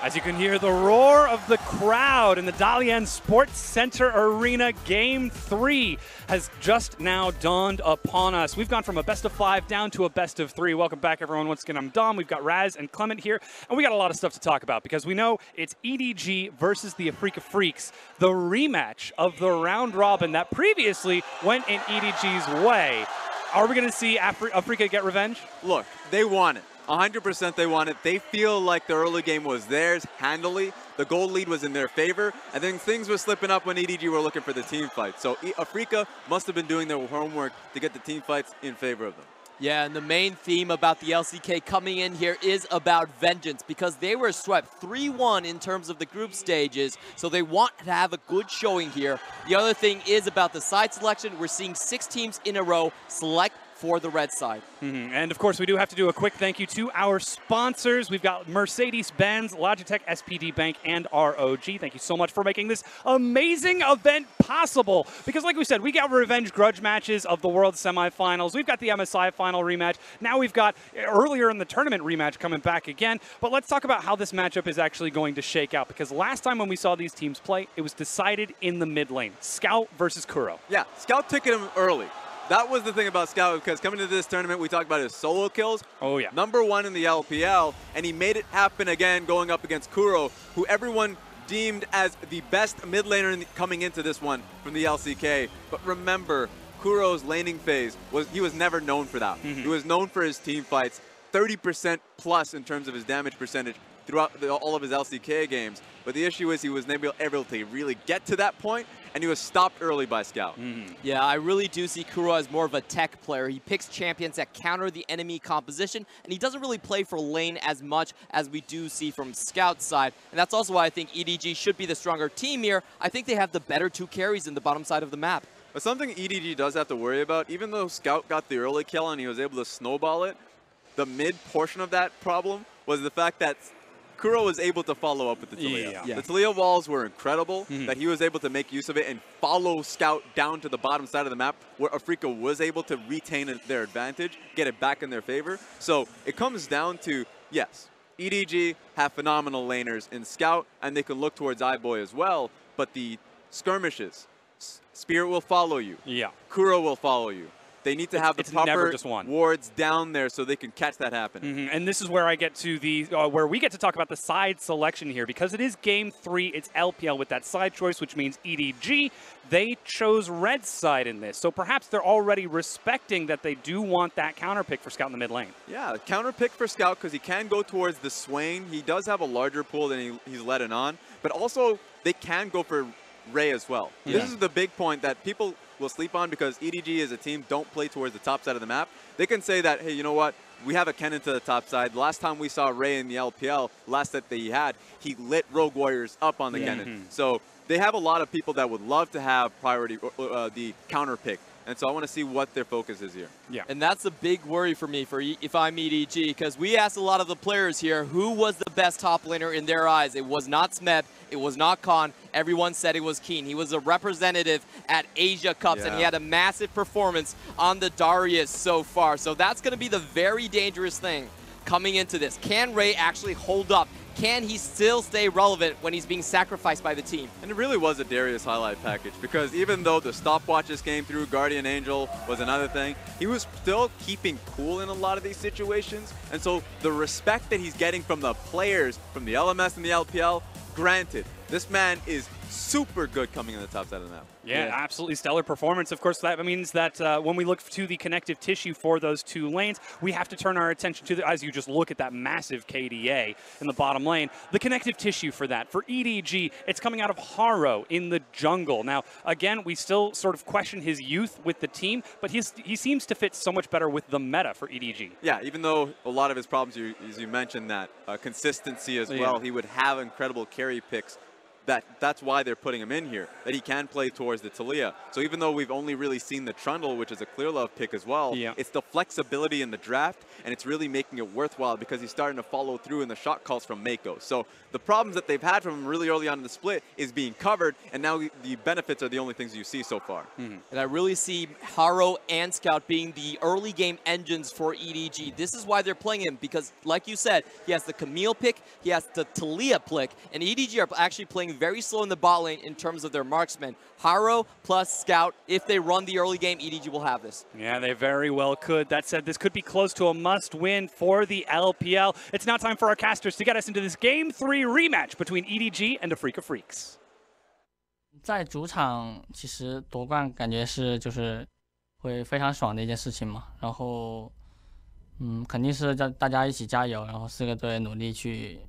As you can hear the roar of the crowd in the Dalian Sports Center Arena, Game 3 has just now dawned upon us. We've gone from a best of 5 down to a best of 3. Welcome back, everyone. Once again, I'm Dom. We've got Raz and Clement here, and we got a lot of stuff to talk about because we know it's EDG versus the Afreeca Freecs, the rematch of the round robin that previously went in EDG's way. Are we going to see Afreeca get revenge? Look, they want it. 100% they won it. They feel like the early game was theirs handily. The gold lead was in their favor, and then things were slipping up when EDG were looking for the team fight. So Afreeca must have been doing their homework to get the team fights in favor of them. Yeah, and the main theme about the LCK coming in here is about vengeance because they were swept 3-1 in terms of the group stages, so they want to have a good showing here. The other thing is about the side selection. We're seeing 6 teams in a row select for the red side. And of course, we do have to do a quick thank you to our sponsors. We've got Mercedes-Benz, Logitech, SPD Bank, and ROG. Thank you so much for making this amazing event possible. Because like we said, we got revenge grudge matches of the World Semifinals. We've got the MSI final rematch. Now we've got earlier in the tournament rematch coming back again. But let's talk about how this matchup is actually going to shake out. Because last time when we saw these teams play, it was decided in the mid lane. Scout versus Kuro. Yeah, Scout ticketed him early. That was the thing about Scout, because coming to this tournament, we talked about his solo kills. Oh, yeah. #1 in the LPL, and he made it happen again going up against Kuro, who everyone deemed as the best mid laner coming into this one from the LCK. But remember, Kuro's laning phase, he was never known for that. He was known for his team fights, 30% plus in terms of his damage percentage throughout all of his LCK games. But the issue is he was never able to really get to that point, and he was stopped early by Scout. Yeah, I really do see Kuro as more of a tech player. He picks champions that counter the enemy composition, and he doesn't really play for lane as much as we do see from Scout's side. And that's also why I think EDG should be the stronger team here. I think they have the better 2 carries in the bottom side of the map. But something EDG does have to worry about, even though Scout got the early kill and he was able to snowball it, the mid portion of that problem was the fact that Kuro was able to follow up with the Taliyah. Yeah. The Taliyah walls were incredible, that he was able to make use of it and follow Scout down to the bottom side of the map, where Afreeca was able to retain their advantage, get it back in their favor. So it comes down to, yes, EDG have phenomenal laners in Scout, and they can look towards iBoy as well, but the skirmishes, Spirit will follow you. Yeah. Kuro will follow you. They need to have the proper wards down there so they can catch that happening. And this is where I get to the where we get to talk about the side selection here, because it is Game 3. It's LPL with that side choice, which means EDG. They chose red side in this, so perhaps they're already respecting that they do want that counter pick for Scout in the mid lane. Yeah, counter pick for Scout because he can go towards the Swain. He does have a larger pool than he's letting on, but also they can go for Ray as well. This is the big point that people will sleep on, because EDG as a team don't play towards the top side of the map. They can say that, hey, you know what? We have a Kennen to the top side. The last time we saw Ray in the LPL, last set that he had, he lit Rogue Warriors up on the Kennen. So they have a lot of people that would love to have priority, the counter pick. And so I want to see what their focus is here. Yeah. And that's a big worry for me if I'm EDG, because we asked a lot of the players here who was the best top laner in their eyes. It was not Smeb. It was not Khan. Everyone said it was Keen. He was a representative at Asia Cups, and he had a massive performance on the Darius so far. So that's going to be the very dangerous thing coming into this. Can Ray actually hold up? Can he still stay relevant when he's being sacrificed by the team? And it really was a Darius highlight package, because even though the stopwatches came through, Guardian Angel was another thing, he was still keeping cool in a lot of these situations. And so the respect that he's getting from the players, from the LMS and the LPL, granted, this man is super good coming in the top side of the map. Yeah, absolutely stellar performance. Of course, that means that when we look to the connective tissue for those 2 lanes, we have to turn our attention to, as you just look at that massive KDA in the bottom lane, the connective tissue for that. For EDG, it's coming out of Haro in the jungle. Now, again, we still sort of question his youth with the team, but he seems to fit so much better with the meta for EDG. Yeah, even though a lot of his problems, as you mentioned, that consistency as well, he would have incredible carry picks. that's why they're putting him in here, that he can play towards the Taliyah. So even though we've only really seen the Trundle, which is a clear love pick as well, it's the flexibility in the draft, and it's really making it worthwhile because he's starting to follow through in the shot calls from Mako. So the problems that they've had from him really early on in the split is being covered, and now the benefits are the only things you see so far. And I really see Haro and Scout being the early game engines for EDG. This is why they're playing him, because like you said, he has the Camille pick, he has the Taliyah pick, and EDG are actually playing very slow in the bot lane in terms of their marksmen. Haro plus Scout, if they run the early game, EDG will have this. Yeah, they very well could. That said, this could be close to a must-win for the LPL. It's now time for our casters to get us into this Game 3 rematch between EDG and Afreeca Freecs. 在主场，其实夺冠感觉是就是会非常爽的一件事情嘛。然后，肯定是叫大家一起加油，然后4个队努力去，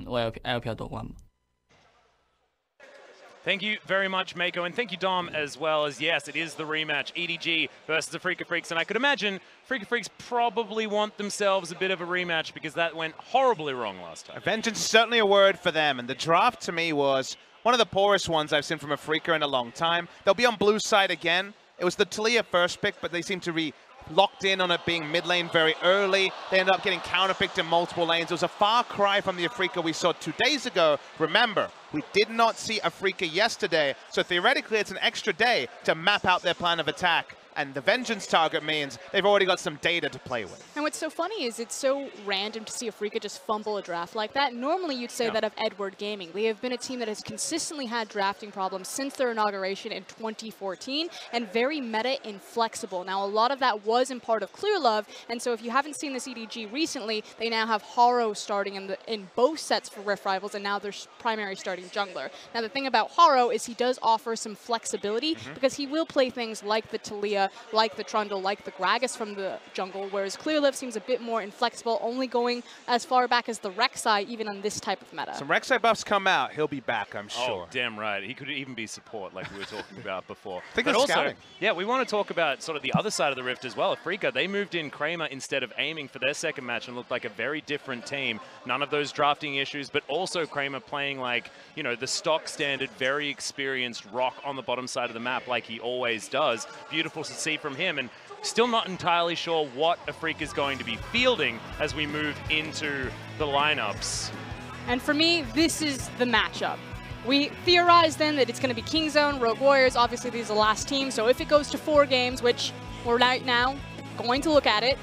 为 LPL 夺冠嘛。 Thank you very much, Mako, and thank you, Dom, as well. As yes, it is the rematch, EDG versus Afreeca Freecs, and I could imagine Afreeca Freecs probably want themselves a bit of a rematch because that went horribly wrong last time. Vengeance is certainly a word for them, and the draft to me was one of the poorest ones I've seen from Afreeca in a long time. They'll be on blue side again. It was the Taliyah first pick, but they seem to be locked in on it being mid lane very early. They ended up getting counterpicked in multiple lanes. It was a far cry from the Afreeca we saw 2 days ago. Remember, we did not see Afreeca yesterday, so theoretically it's an extra day to map out their plan of attack. And the Vengeance target means they've already got some data to play with. And what's so funny is it's so random to see Afreeca just fumble a draft like that. Normally you'd say that of Edward Gaming. They have been a team that has consistently had drafting problems since their inauguration in 2014 and very meta inflexible. Now a lot of that was in part of Clear Love, and so if you haven't seen this EDG recently, they now have Haro starting in both sets for Rift Rivals and now their primary starting jungler. Now the thing about Haro is he does offer some flexibility because he will play things like the Taliyah, like the Trundle, like the Gragas from the jungle, whereas Clearlive seems a bit more inflexible, only going as far back as the Rek'Sai, even on this type of meta. Some Rek'Sai buffs come out, he'll be back, I'm sure. Oh, damn right. He could even be support, like we were talking about before. Think but of also, scouting. yeah, we want to talk about sort of the other side of the rift as well. Afreeca, they moved in Kramer instead of aiming for their second match and looked like a very different team. None of those drafting issues, but also Kramer playing like, you know, the stock standard, very experienced rock on the bottom side of the map like he always does. Beautiful to see from him, and still not entirely sure what Afreeca is going to be fielding as we move into the lineups. And for me, this is the matchup. We theorized then that it's going to be Kingzone, Rogue Warriors. Obviously, these are the last team, so if it goes to 4 games, which we're right now going to look at it,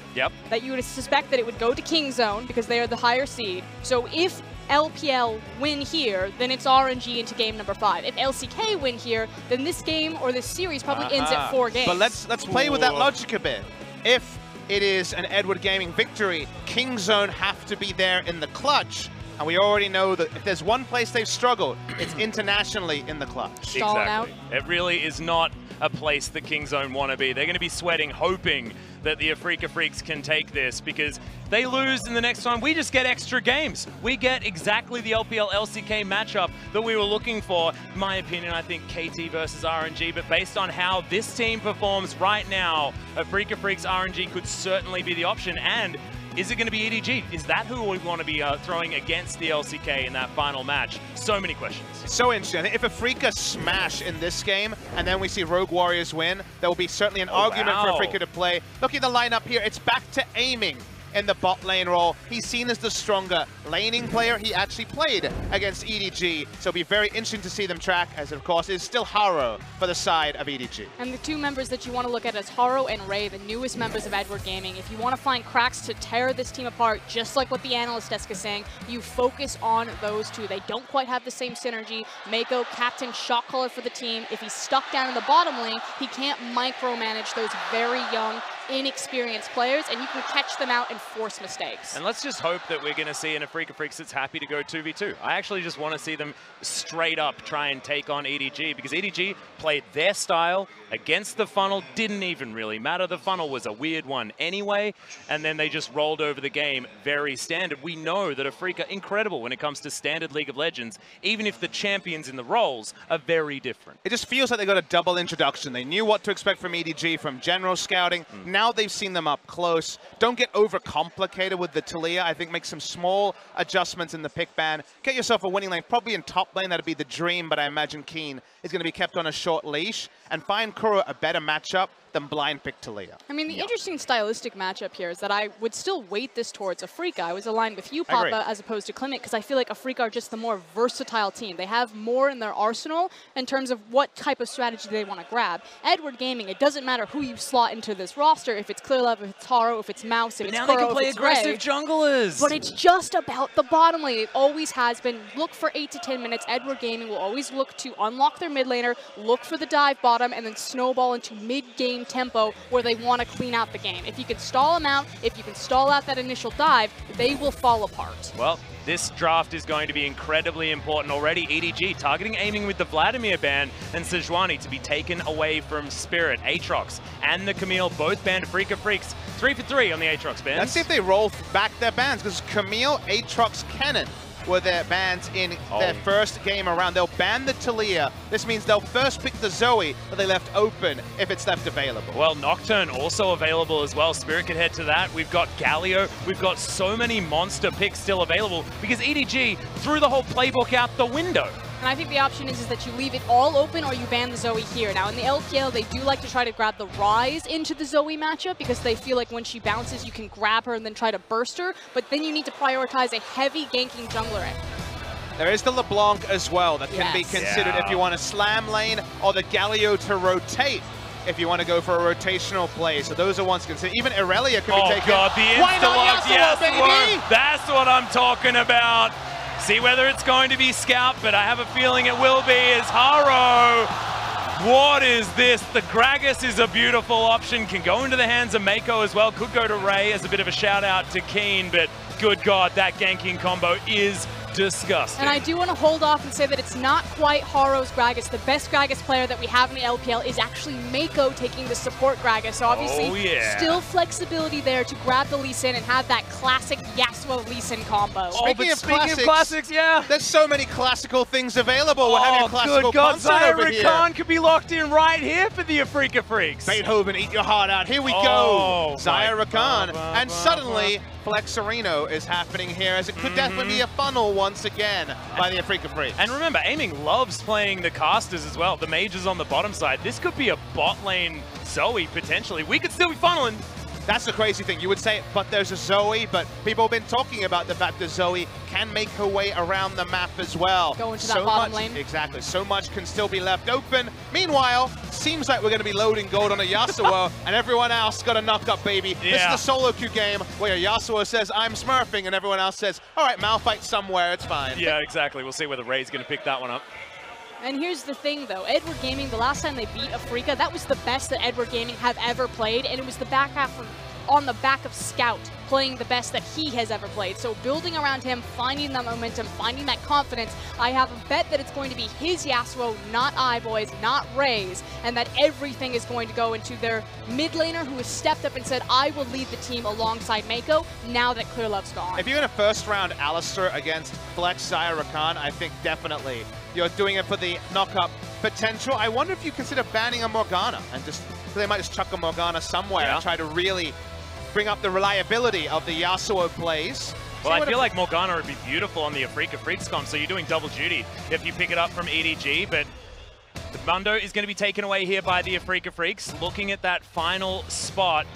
that you would suspect that it would go to Kingzone because they are the higher seed. So if LPL win here, then it's RNG into game number 5. If LCK win here, then this game or this series probably ends at 4 games. But let's play with that logic a bit. If it is an Edward Gaming victory, Kingzone have to be there in the clutch. And we already know that if there's one place they've struggled, it's internationally in the clutch. Exactly. It really is not a place the Kingzone want to be. They're going to be sweating, hoping that the Afreeca Freecs can take this, because they lose in the next time, we just get extra games. We get exactly the LPL LCK matchup that we were looking for. In my opinion, I think KT versus RNG, but based on how this team performs right now, Afreeca Freecs RNG could certainly be the option. And is it going to be EDG? Is that who we want to be throwing against the LCK in that final match? So many questions. So interesting. I think if Afreeca smash in this game and then we see Rogue Warriors win, there will be certainly an argument for Afreeca to play. Look at the lineup here. It's back to aiming in the bot lane role. He's seen as the stronger laning player. He actually played against EDG, so it'll be very interesting to see them track, as of course is still Haro for the side of EDG. And the 2 members that you want to look at is Haro and Ray, the newest members of Edward Gaming. If you want to find cracks to tear this team apart, just like what the analyst desk is saying, you focus on those 2. They don't quite have the same synergy. Mako, captain, shot caller for the team. If he's stuck down in the bottom lane, he can't micromanage those very young, inexperienced players, and you can catch them out and force mistakes. And let's just hope that we're going to see an Afreeca Freecs that's happy to go 2v2. I actually just want to see them straight up try and take on EDG, because EDG played their style against the funnel, didn't even really matter. The funnel was a weird one anyway, and then they just rolled over the game very standard. We know that Afreeca, incredible when it comes to standard League of Legends, even if the champions in the roles are very different. It just feels like they got a double introduction. They knew what to expect from EDG from general scouting, now they've seen them up close. Don't get overcomplicated with the Taliyah. I think make some small adjustments in the pick ban. Get yourself a winning lane, probably in top lane. That'd be the dream, but I imagine Keen is going to be kept on a short leash. And find Kuro a better matchup than blind pick Taliyah. I mean, the interesting stylistic matchup here is that I would still weight this towards Afreeca. I was aligned with you, Papa, as opposed to Clement, because I feel like Afreeca are just the more versatile team. They have more in their arsenal in terms of what type of strategy they want to grab. Edward Gaming, it doesn't matter who you slot into this roster, if it's ClearLove, if it's Taro, if it's Mouse, if it's Kuro, now they can play aggressive Ray, junglers. But it's just about the bottom lane. It always has been. Look for 8 to 10 minutes. Edward Gaming will always look to unlock their mid laner, look for the dive bottom, and then snowball into mid-game tempo where they want to clean out the game. If you can stall them out, if you can stall out that initial dive, they will fall apart. Well, this draft is going to be incredibly important already. EDG targeting aiming with the Vladimir ban and Sejuani to be taken away from Spirit. Aatrox and the Camille both banned Afreeca Freecs. 3 for 3 on the Aatrox bans. Let's see if they roll back their bans, because Camille, Aatrox, Kennen were their bans in their first game around. They'll ban the Taliyah. This means they'll first pick the Zoe, but they left open if it's left available. Well, Nocturne also available as well. Spirit could head to that. We've got Galio. We've got so many monster picks still available because EDG threw the whole playbook out the window. And I think the option is that you leave it all open or you ban the Zoe here. Now in the LPL, they do like to try to grab the Ryze into the Zoe matchup because they feel like when she bounces, you can grab her and then try to burst her. But then you need to prioritize a heavy ganking jungler in. There is the LeBlanc as well that can be considered if you want a slam lane, or the Galio to rotate if you want to go for a rotational play. So those are ones considered. Even Irelia can be taken. Oh god, the insta-lock, yes, baby! That's what I'm talking about. See whether it's going to be Scout, but I have a feeling it will be, as Haro. What is this? The Gragas is a beautiful option. Can go into the hands of Mako as well. Could go to Ray as a bit of a shout out to Keen, but good god, that ganking combo is disgusting. And I do want to hold off and say that it's not quite Haro's Gragas. The best Gragas player that we have in the LPL is actually Mako taking the support Gragas. So obviously, still flexibility there to grab the Lee Sin and have that classic Yasuo Lee Sin combo. Speaking of classics, there's so many classical things available. We're having a classical good god, concert over here. Khan could be locked in right here for the Afreeca Freecs. Beethoven, eat your heart out. Here we go. Zaya Khan. And suddenly, Flexerino is happening here, as it could definitely be a funnel once again by the Afreeca Freecs. And remember, Aiming loves playing the casters as well. The mages on the bottom side. This could be a bot lane Zoe, potentially. We could still be funneling. That's the crazy thing. You would say, but there's a Zoe, but people have been talking about the fact that Zoe can make her way around the map as well. Go into that bottom lane. Exactly. So much can still be left open. Meanwhile, seems like we're going to be loading gold on a Yasuo, and everyone else got a knock-up, baby. This is the solo queue game where Yasuo says, I'm smurfing, and everyone else says, all right, Malphite somewhere, it's fine. Yeah, exactly. We'll see whether Ray's going to pick that one up. And here's the thing, though. Edward Gaming, the last time they beat Afreeca, that was the best that Edward Gaming have ever played, and it was the back half on the back of Scout, playing the best that he has ever played. So building around him, finding that momentum, finding that confidence, I have a bet that it's going to be his Yasuo, not iBoy's, not Ray's, and that everything is going to go into their mid laner who has stepped up and said, I will lead the team alongside Mako now that ClearLove's gone. If you're in a first round Alistair against Flex Zaya Khan, I think definitely you're doing it for the knock-up potential. I wonder if you consider banning a Morgana, and just they might just chuck a Morgana somewhere and try to really bring up the reliability of the Yasuo plays. Well, I feel like Morgana would be beautiful on the Afreeca Freecs comp, so you're doing double duty if you pick it up from EDG, but the Mundo is going to be taken away here by the Afreeca Freecs. Looking at that final spot,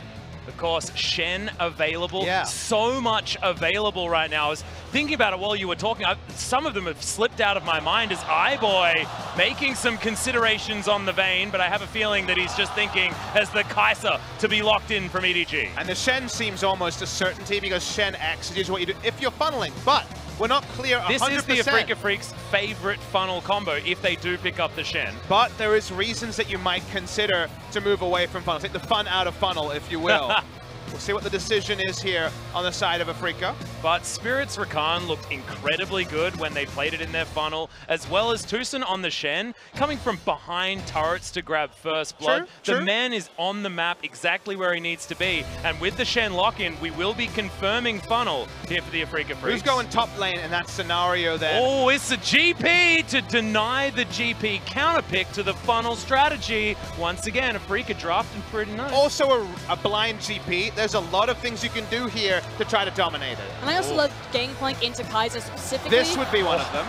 of course, Shen available. So much available right now. I was thinking about it while you were talking. Some of them have slipped out of my mind as iBoy making some considerations on the Vayne, but I have a feeling that he's just thinking as the Kai'Sa to be locked in from EDG. And the Shen seems almost a certainty because Shen X is what you do if you're funneling, but we're not clear 100%. This is the Afreeca Freecs' favorite funnel combo if they do pick up the Shen. But there is reasons that you might consider to move away from funnel. Take the fun out of funnel, if you will. We'll see what the decision is here on the side of Afreeca. But Spirits Rakan looked incredibly good when they played it in their funnel, as well as Tucson on the Shen, coming from behind turrets to grab first blood. The man is on the map exactly where he needs to be. And with the Shen lock-in, we will be confirming funnel here for the Afreeca Freecs. Who's going top lane in that scenario then? Oh, it's the GP to deny the GP counterpick to the funnel strategy. Once again, Afreeca drafting pretty nice. Also a blind GP. There's a lot of things you can do here to try to dominate it. And I also love Gangplank into Kai'Sa specifically. This would be one of them.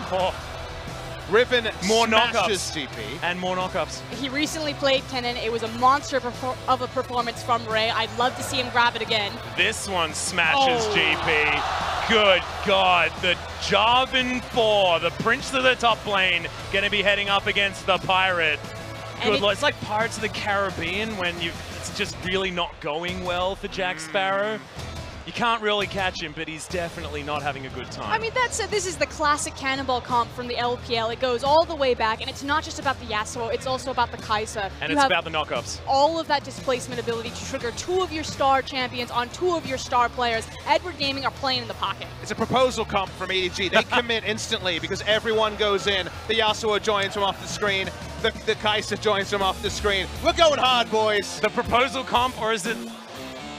Riven more smashes knockups. GP. And more knockups. He recently played Kennen. It was a monster of a performance from Ray. I'd love to see him grab it again. This one smashes GP. Good God, the Jarvan 4, the Prince of the top lane, going to be heading up against the Pirate. Good Lord, it's like Pirates of the Caribbean when it's just really not going well for Jack Sparrow. You can't really catch him, but he's definitely not having a good time. I mean, that said, this is the classic Cannonball comp from the LPL. It goes all the way back, and it's not just about the Yasuo, it's also about the Kai'Sa. And it's about the knockups. All of that displacement ability to trigger 2 of your star champions on 2 of your star players. Edward Gaming are playing in the pocket. It's a proposal comp from EDG. They commit instantly because everyone goes in. The Yasuo joins from off the screen. The Kai'Sa joins from off the screen. We're going hard, boys. The proposal comp, or is it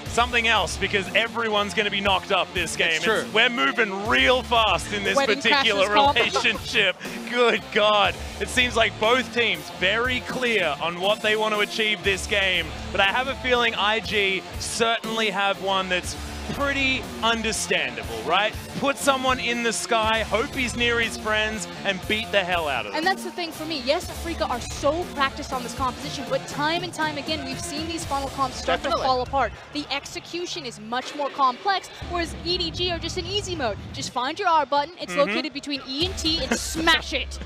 something else? Because everyone's going to be knocked up this game. It's true. We're moving real fast in this particular relationship. Good God. It seems like both teams very clear on what they want to achieve this game. But I have a feeling IG certainly have one that's pretty understandable, right? Put someone in the sky, hope he's near his friends, and beat the hell out of them. And that's the thing for me. Yes, Afreeca are so practiced on this composition, but time and time again, we've seen these funnel comps start to fall apart. The execution is much more complex, whereas EDG are just in easy mode. Just find your R button, it's located between E and T, and smash it.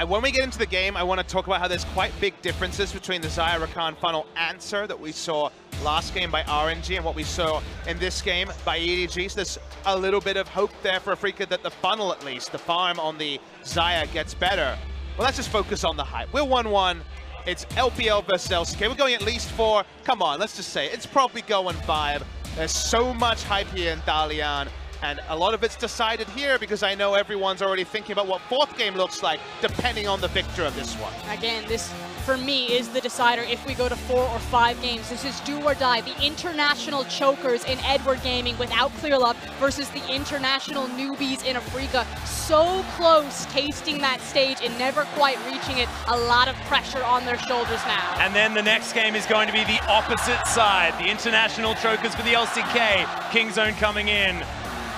When we get into the game, I want to talk about how there's quite big differences between the Xayah Rakan funnel answer that we saw last game by RNG and what we saw in this game by EDG. So there's a little bit of hope there for Afreeca that the funnel, at least, the farm on the Xayah gets better. Well, let's just focus on the hype. We're 1-1. It's LPL versus LCK. We're going at least 4. Come on, let's just say it's probably going 5. There's so much hype here in Dalian. And a lot of it's decided here because I know everyone's already thinking about what 4th game looks like, depending on the victor of this one. Again, this, for me, is the decider if we go to 4 or 5 games. This is do or die. The international chokers in Edward Gaming without ClearLove versus the international newbies in Afreeca. So close tasting that stage and never quite reaching it. A lot of pressure on their shoulders now. And then the next game is going to be the opposite side. The international chokers for the LCK. Kingzone coming in.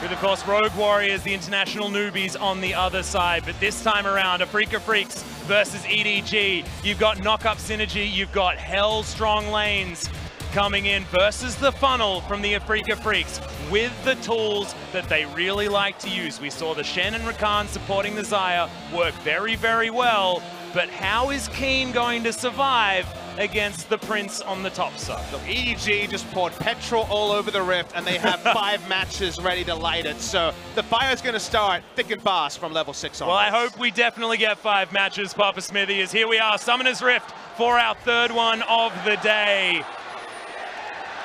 With, of course, Rogue Warriors, the international newbies on the other side. But this time around, Afreeca Freecs versus EDG. You've got knock-up synergy, you've got hell strong lanes coming in versus the funnel from the Afreeca Freecs with the tools that they really like to use. We saw the Shen and Rakan supporting the Xayah work very, very well. But how is Keen going to survive against the Prince on the top side? Look, EDG just poured petrol all over the Rift, and they have 5 matches ready to light it. So the fire's going to start thick and fast from level 6 on. Well, I hope we definitely get 5 matches, Papa Smithy, as here we are, Summoner's Rift for our 3rd one of the day.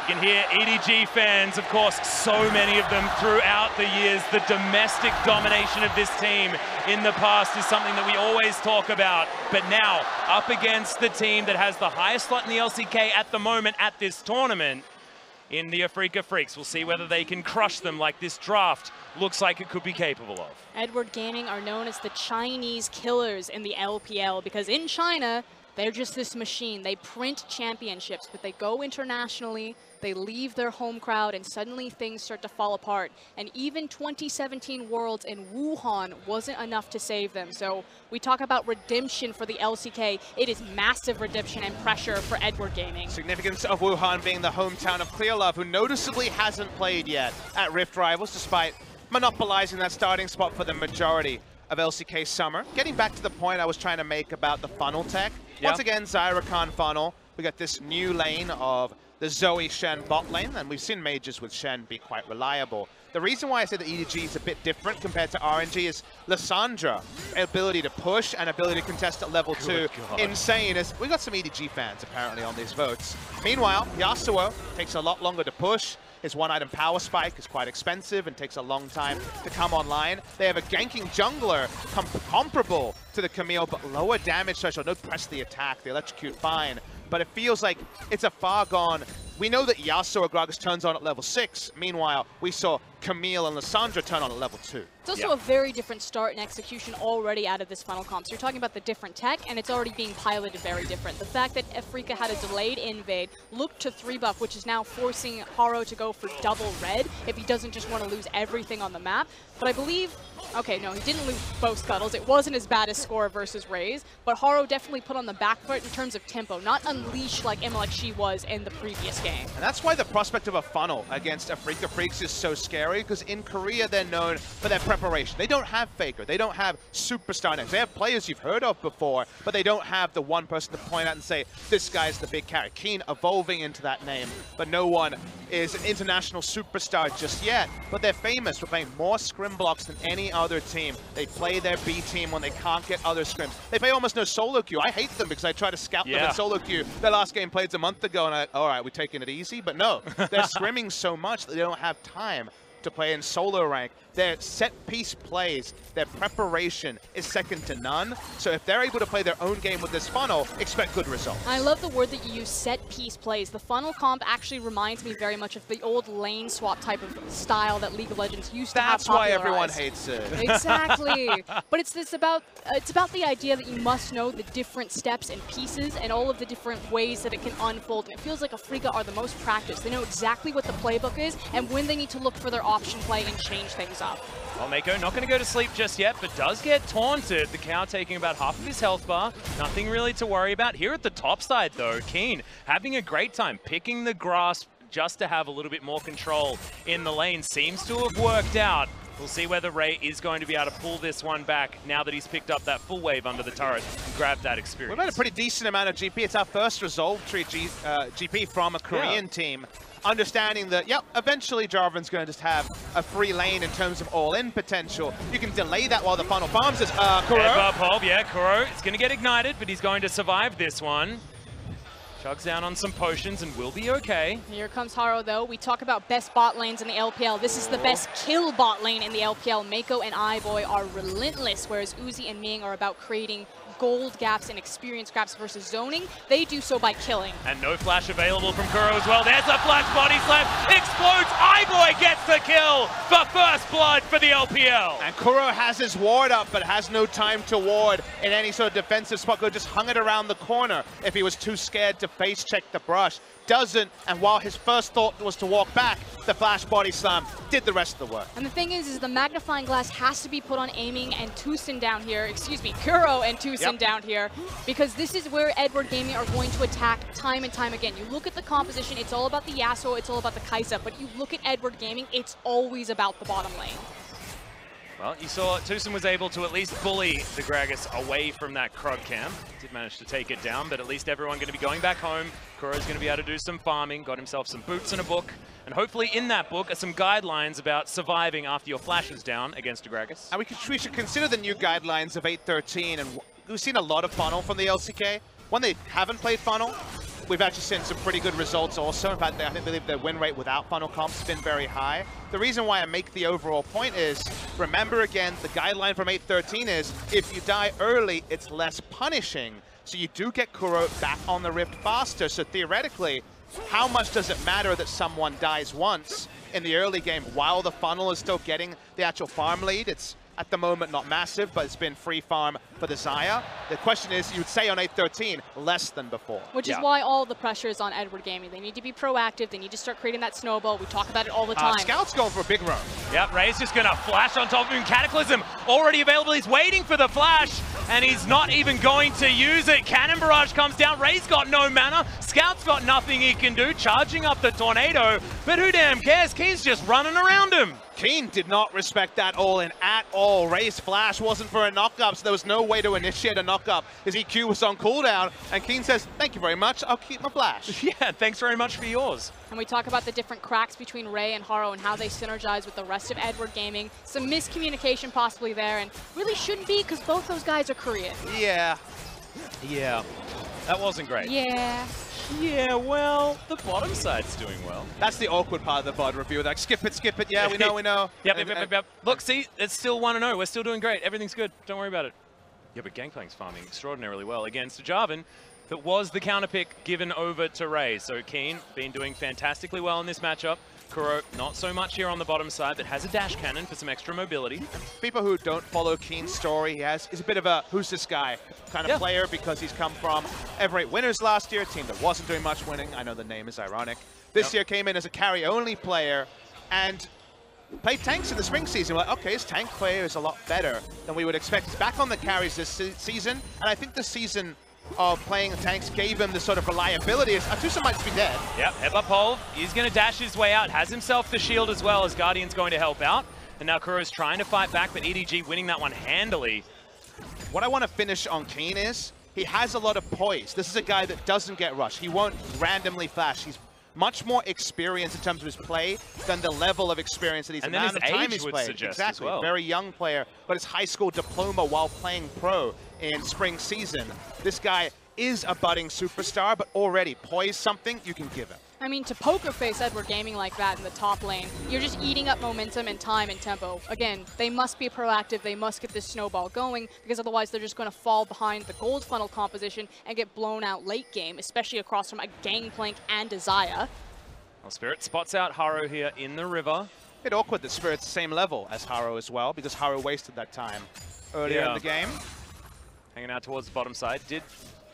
You can hear EDG fans, of course, so many of them throughout the years. The domestic domination of this team in the past is something that we always talk about. But now, up against the team that has the highest slot in the LCK at the moment at this tournament, in the Afreeca Freecs. We'll see whether they can crush them like this draft looks like it could be capable of. Edward Gaming are known as the Chinese killers in the LPL because in China, they're just this machine. They print championships, but they go internationally, they leave their home crowd, and suddenly things start to fall apart. And even 2017 Worlds in Wuhan wasn't enough to save them. So we talk about redemption for the LCK. It is massive redemption and pressure for Edward Gaming. Significance of Wuhan being the hometown of ClearLove, who noticeably hasn't played yet at Rift Rivals, despite monopolizing that starting spot for the majority of LCK Summer. Getting back to the point I was trying to make about the funnel tech. Once again, Xayah Rakan funnel. We got this new lane of the Zoe Shen bot lane, and we've seen mages with Shen be quite reliable. The reason why I say that EDG is a bit different compared to RNG is Lissandra, ability to push and ability to contest at level 2. Insane. As we got some EDG fans apparently on these votes. Meanwhile, Yasuo takes a lot longer to push. His one-item power spike is quite expensive and takes a long time to come online. They have a ganking jungler comparable to the Camille, but lower damage threshold. No press the attack. They electrocute fine. But it feels like it's a far gone. We know that Yasuo or Gragas turns on at level 6. Meanwhile, we saw Camille and Lissandra turn on at level 2. It's also a very different start and execution already out of this final comp. So you're talking about the different tech, and it's already being piloted very different. The fact that Afreeca had a delayed invade, looked to 3-buff, which is now forcing Haro to go for double red if he doesn't just want to lose everything on the map. But I believe, okay, no, he didn't lose both scuttles. It wasn't as bad as Score versus Raze, but Haro definitely put on the back foot in terms of tempo, not unleashed like MLXG was in the previous game. And that's why the prospect of a funnel against Afreeca Freecs is so scary, because in Korea they're known for their preparation. They don't have FLICKR. They don't have superstar names. They have players you've heard of before, but they don't have the one person to point out and say, this guy's the big carry. Keen evolving into that name, but no one is an international superstar just yet. But they're famous for playing more scrim blocks than any other team. They play their B team when they can't get other scrims. They play almost no solo queue. I hate them because I try to scout them in solo queue. Their last game played a month ago, and all right, we're taking it easy. But no, they're scrimming so much that they don't have time to play in solo rank. Their set-piece plays, their preparation is second to none. So if they're able to play their own game with this funnel, expect good results. I love the word that you use, set-piece plays. The funnel comp actually reminds me very much of the old lane swap type of style that League of Legends used to have popularized. That's why everyone hates it. Exactly. But it's about the idea that you must know the different steps and pieces and all of the different ways that it can unfold. And it feels like Afreeca are the most practiced. They know exactly what the playbook is and when they need to look for their option play and change things up. Well, Mako not going to go to sleep just yet, but does get taunted. The cow taking about half of his health bar. Nothing really to worry about. Here at the top side, though, Keen having a great time picking the grasp just to have a little bit more control in the lane. Seems to have worked out. We'll see whether Ray is going to be able to pull this one back now that he's picked up that full wave under the turret and grabbed that experience. We've had a pretty decent amount of GP. It's our first Resolve Tree GP from a Korean team. Understanding that, yep, eventually Jarvan's going to just have a free lane in terms of all-in potential. You can delay that while the funnel farms this. Kuro. Yeah, Kuro is going to get ignited, but he's going to survive this one. Chugs down on some potions and will be okay. Here comes Haro, though. We talk about best bot lanes in the LPL. This is the best kill bot lane in the LPL. Mako and iBoy are relentless, whereas Uzi and Ming are about creating gold gaps and experience gaps versus zoning. They do so by killing. And no flash available from Kuro as well. There's a flash body slam. Explodes. iBoy gets the kill for first blood for the LPL. And Kuro has his ward up, but has no time to ward in any sort of defensive spot. Could just hung it around the corner if he was too scared to face check the brush. Doesn't, and while his first thought was to walk back, the flash body slam did the rest of the work. And the thing is the magnifying glass has to be put on aiming and Tucson down here, excuse me, Kuro and Tucson down here, because this is where Edward Gaming are going to attack time and time again. You look at the composition, it's all about the Yasuo, it's all about the Kai'Sa, but you look at Edward Gaming, it's always about the bottom lane. Well, you saw Tucson was able to at least bully the Gragas away from that Krug camp. Did manage to take it down, but at least everyone going to be going back home. Kuro's going to be able to do some farming, got himself some boots and a book. And hopefully in that book are some guidelines about surviving after your flash is down against a Gragas. And we should consider the new guidelines of 8.13, and we've seen a lot of funnel from the LCK. When they haven't played funnel, we've actually seen some pretty good results also. In fact, I believe their win rate without funnel comps has been very high. The reason why I make the overall point is, remember again, the guideline from 8.13 is, if you die early, it's less punishing. So you do get Kuro back on the Rift faster. So theoretically, how much does it matter that someone dies once in the early game while the funnel is still getting the actual farm lead? It's at the moment not massive, but it's been free farm for the Xayah. The question is, you would say on 8.13, less than before. Which is why all the pressure is on Edward Gaming. They need to be proactive. They need to start creating that snowball. We talk about it all the time. Scout's going for a big run. Yep, Ray's just going to flash on top of him. Cataclysm already available. He's waiting for the flash, and he's not even going to use it. Cannon Barrage comes down. Ray's got no mana. Scout's got nothing he can do, charging up the Tornado. But who damn cares? Keen's just running around him. Keen did not respect that all-in at all. Ray's flash wasn't for a knock-up, so there was no way to initiate a knock-up. His EQ was on cooldown, and Keen says, thank you very much, I'll keep my flash. Yeah, thanks very much for yours. And we talk about the different cracks between Ray and Haro and how they synergize with the rest of Edward Gaming. Some miscommunication possibly there, and really shouldn't be, because both those guys are Korean. Yeah. Yeah, that wasn't great. Yeah. Yeah, well, the bottom side's doing well. That's the awkward part of the VOD review. Like, skip it, yeah, we know. Yep. Look, see, it's still 1-0. We're still doing great. Everything's good. Don't worry about it. Yeah, but Gangplank's farming extraordinarily well against a Jarvan that was the counter pick given over to Ray. So Keen been doing fantastically well in this matchup. Kuro, not so much here on the bottom side, but has a dash cannon for some extra mobility. People who don't follow Keen's story, is a bit of a who's this guy kind of player because he's come from Everett Winners last year, a team that wasn't doing much winning. I know the name is ironic. This year came in as a carry-only player and played tanks in the spring season. We're like, okay, his tank player is a lot better than we would expect. He's back on the carries this season, and I think the season of playing tanks gave him the sort of reliability. Tucson might be dead. Yep, Headbutt Pole. He's going to dash his way out. Has himself the shield as well, as Guardian's going to help out. And now Kuro's trying to fight back, but EDG winning that one handily. What I want to finish on Keen is, he has a lot of poise. This is a guy that doesn't get rushed. He won't randomly flash. He's much more experienced in terms of his play than the level of experience that he's amount of time he's played. Exactly, well. Very young player, but his high school diploma while playing pro in spring season. This guy is a budding superstar, but already poised something you can give him. I mean, to poker face Edward Gaming like that in the top lane, you're just eating up momentum and time and tempo. Again, they must be proactive, they must get this snowball going, because otherwise they're just going to fall behind the gold funnel composition and get blown out late game, especially across from a Gangplank and a Xayah. Well, Spirit spots out Haro here in the river. Bit awkward that Spirit's the same level as Haro as well, because Haro wasted that time earlier in the game. Hanging out towards the bottom side. Did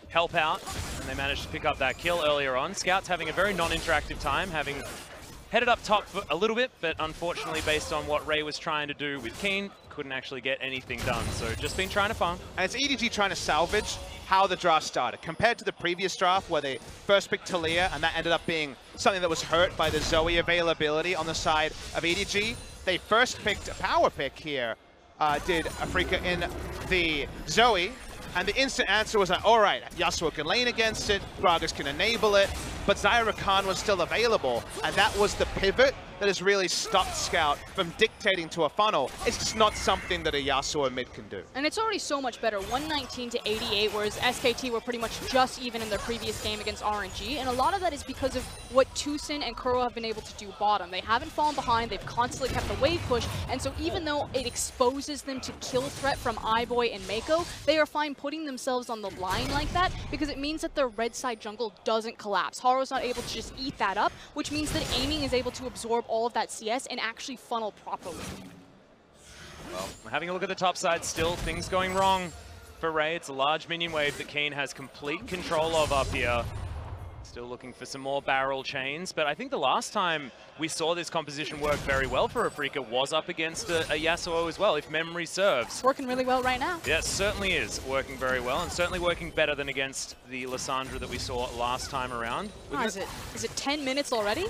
help out, and they managed to pick up that kill earlier on. Scout's having a very non-interactive time, having headed up top for a little bit, but unfortunately, based on what Ray was trying to do with Keen, couldn't actually get anything done. So just been trying to farm. And it's EDG trying to salvage how the draft started. Compared to the previous draft where they first picked Talia, and that ended up being something that was hurt by the Zoe availability on the side of EDG, they first picked a power pick here, did Afreeca in the Zoe, and the instant answer was like, all right, Yasuo can lane against it, Gragas can enable it, but Xayah Rakan was still available, and that was the pivot that has really stopped Scout from dictating to a funnel. It's just not something that a Yasuo mid can do. And it's already so much better, 119 to 88, whereas SKT were pretty much just even in their previous game against RNG, and a lot of that is because of what Tucson and Kuro have been able to do bottom. They haven't fallen behind, they've constantly kept the wave push, and so even though it exposes them to kill threat from iBoy and Mako, they are fine putting themselves on the line like that, because it means that their red side jungle doesn't collapse. Haro's not able to just eat that up, which means that aiming is able to absorb all of that CS and actually funnel properly. Well, having a look at the top side, still things going wrong for Ray. It's a large minion wave that Keen has complete control of up here. Still looking for some more barrel chains, but I think the last time we saw this composition work very well for Afreeca was up against a Yasuo as well, if memory serves. It's working really well right now. Yeah, it certainly is working very well, and certainly working better than against the Lissandra that we saw last time around. Oh, is it 10 minutes already?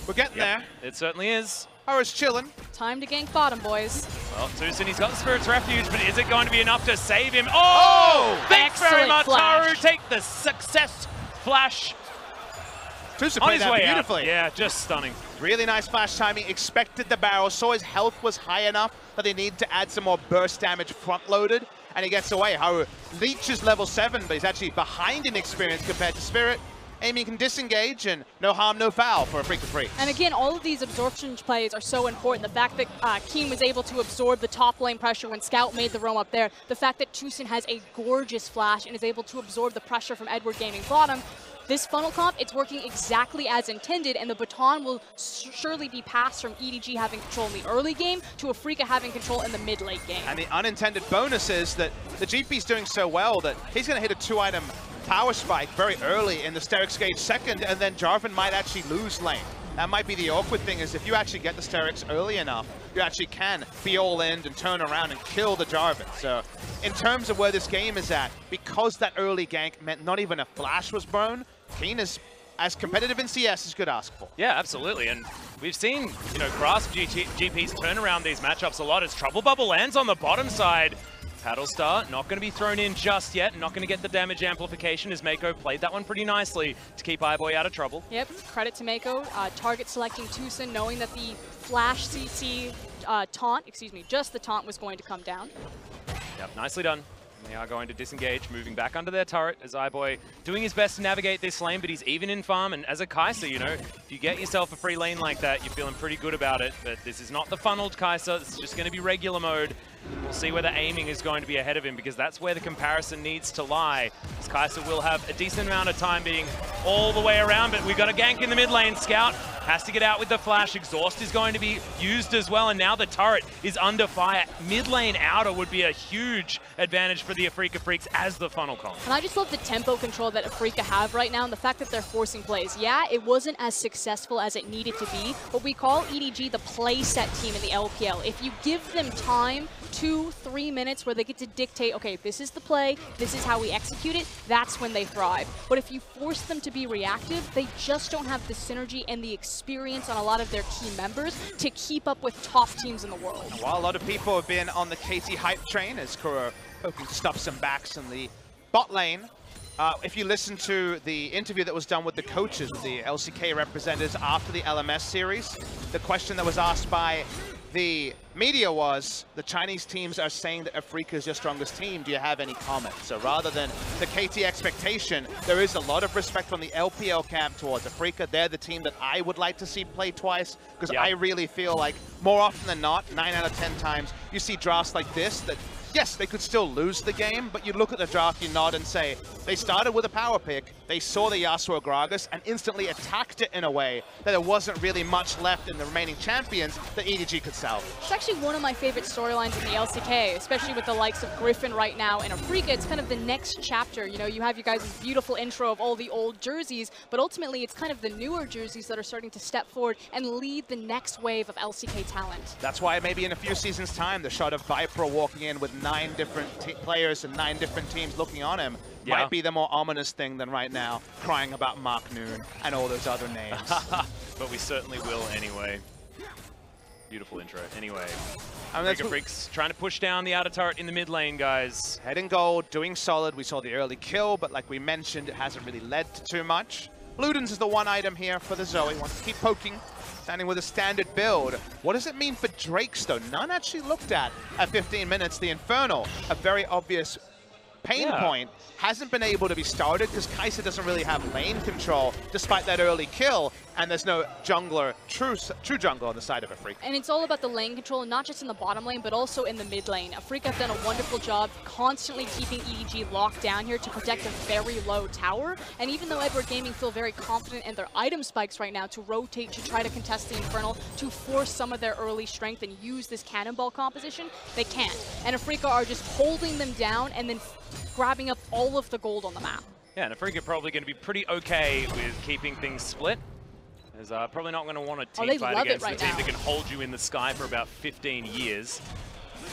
We're getting there. It certainly is. Haro's chilling. Time to gank bottom, boys. Well, Tucson, he's got the Spirit's Refuge, but is it going to be enough to save him? Oh! Thanks very much, Haru. Take the success flash. Tucson played that beautifully. Yeah, just stunning. Really nice flash timing. Expected the barrel. Saw his health was high enough that they need to add some more burst damage front-loaded, and he gets away. Haru leeches level 7, but he's actually behind in experience compared to Spirit. Amy can disengage, and no harm, no foul for Afreeca Freecs. And again, all of these absorption plays are so important. The fact that Keen was able to absorb the top lane pressure when Scout made the roam up there. The fact that Tucson has a gorgeous flash and is able to absorb the pressure from Edward Gaming bottom. This funnel comp, it's working exactly as intended, and the baton will surely be passed from EDG having control in the early game to Afreeca having control in the mid-late game. And the unintended bonus is that the GP's doing so well that he's going to hit a 2-item power spike very early in the Sterix Gauge second, and then Jarvan might actually lose lane. That might be the awkward thing, is if you actually get the Sterix early enough, you actually can be all in and turn around and kill the Jarvan. So in terms of where this game is at, because that early gank meant not even a flash was blown, Keen is as competitive in CS as could ask for. Yeah, absolutely. And we've seen, Grasp GPs turn around these matchups a lot as Trouble Bubble lands on the bottom side. Paddlestar not going to be thrown in just yet, not going to get the damage amplification as Mako played that one pretty nicely to keep iBoy out of trouble. Yep, credit to Mako, target selecting Tucson, knowing that the flash CC taunt, just the taunt was going to come down. Yep, nicely done. They are going to disengage, moving back under their turret as iBoy doing his best to navigate this lane, but he's even in farm. And as a Kai'Sa, you know, if you get yourself a free lane like that, you're feeling pretty good about it. But this is not the funneled Kai'Sa. This is just going to be regular mode. We'll see where the aiming is going to be ahead of him, because that's where the comparison needs to lie. As Kai'Sa will have a decent amount of time being all the way around, but we've got a gank in the mid lane. Scout has to get out with the flash. Exhaust is going to be used as well, and now the turret is under fire. Mid lane outer would be a huge advantage for the Afreeca Freecs as the funnel comp. And I just love the tempo control that Afreeca have right now, and the fact that they're forcing plays. Yeah, it wasn't as successful as it needed to be, but we call EDG the play set team in the LPL. If you give them time, 2-3 minutes where they get to dictate, okay, this is the play, this is how we execute it, that's when they thrive. But if you force them to be reactive, they just don't have the synergy and the experience on a lot of their key members to keep up with top teams in the world. And while a lot of people have been on the KT hype train, as Kuro hoping to stuff some backs in the bot lane, if you listen to the interview that was done with the coaches, the LCK representatives after the LMS series, the question that was asked by the media was, the Chinese teams are saying that Afreeca is your strongest team. Do you have any comments? So rather than the KT expectation, there is a lot of respect from the LPL camp towards Afreeca. They're the team that I would like to see play twice, because I really feel like more often than not, 9 out of 10 times, you see drafts like this that, yes, they could still lose the game, but you look at the draft, you nod and say, they started with a power pick, they saw the Yasuo Gragas, and instantly attacked it in a way that there wasn't really much left in the remaining champions that EDG could salvage. It's actually one of my favorite storylines in the LCK, especially with the likes of Griffin right now and Afreeca. It's kind of the next chapter. You know, you have you guys' beautiful intro of all the old jerseys, but ultimately it's kind of the newer jerseys that are starting to step forward and lead the next wave of LCK talent. That's why maybe in a few seasons' time, the shot of Viper walking in with 9 different players and 9 different teams looking on him might be the more ominous thing than right now crying about Mark Noon and all those other names. But we certainly will anyway. Beautiful intro. Anyway, Afreeca Freecs trying to push down the outer turret in the mid lane, guys. Head in gold, doing solid. We saw the early kill, but like we mentioned, it hasn't really led to too much. Ludens is the one item here for the Zoe. Wants to keep poking, standing with a standard build. What does it mean for Drakes, though? None actually looked at 15 minutes. The Infernal, a very obvious pain point, hasn't been able to be started because Kai'Sa doesn't really have lane control despite that early kill, and there's no jungler, true jungler on the side of Afreeca. And it's all about the lane control, not just in the bottom lane, but also in the mid lane. Afreeca have done a wonderful job constantly keeping EDG locked down here to protect a very low tower. And even though Edward Gaming feel very confident in their item spikes right now to rotate to try to contest the Infernal, to force some of their early strength and use this cannonball composition, they can't. And Afreeca are just holding them down and then grabbing up all of the gold on the map. Yeah, and Afreeca probably going to be pretty okay with keeping things split. As probably not going to want to team fight against the team that can hold you in the sky for about 15 years.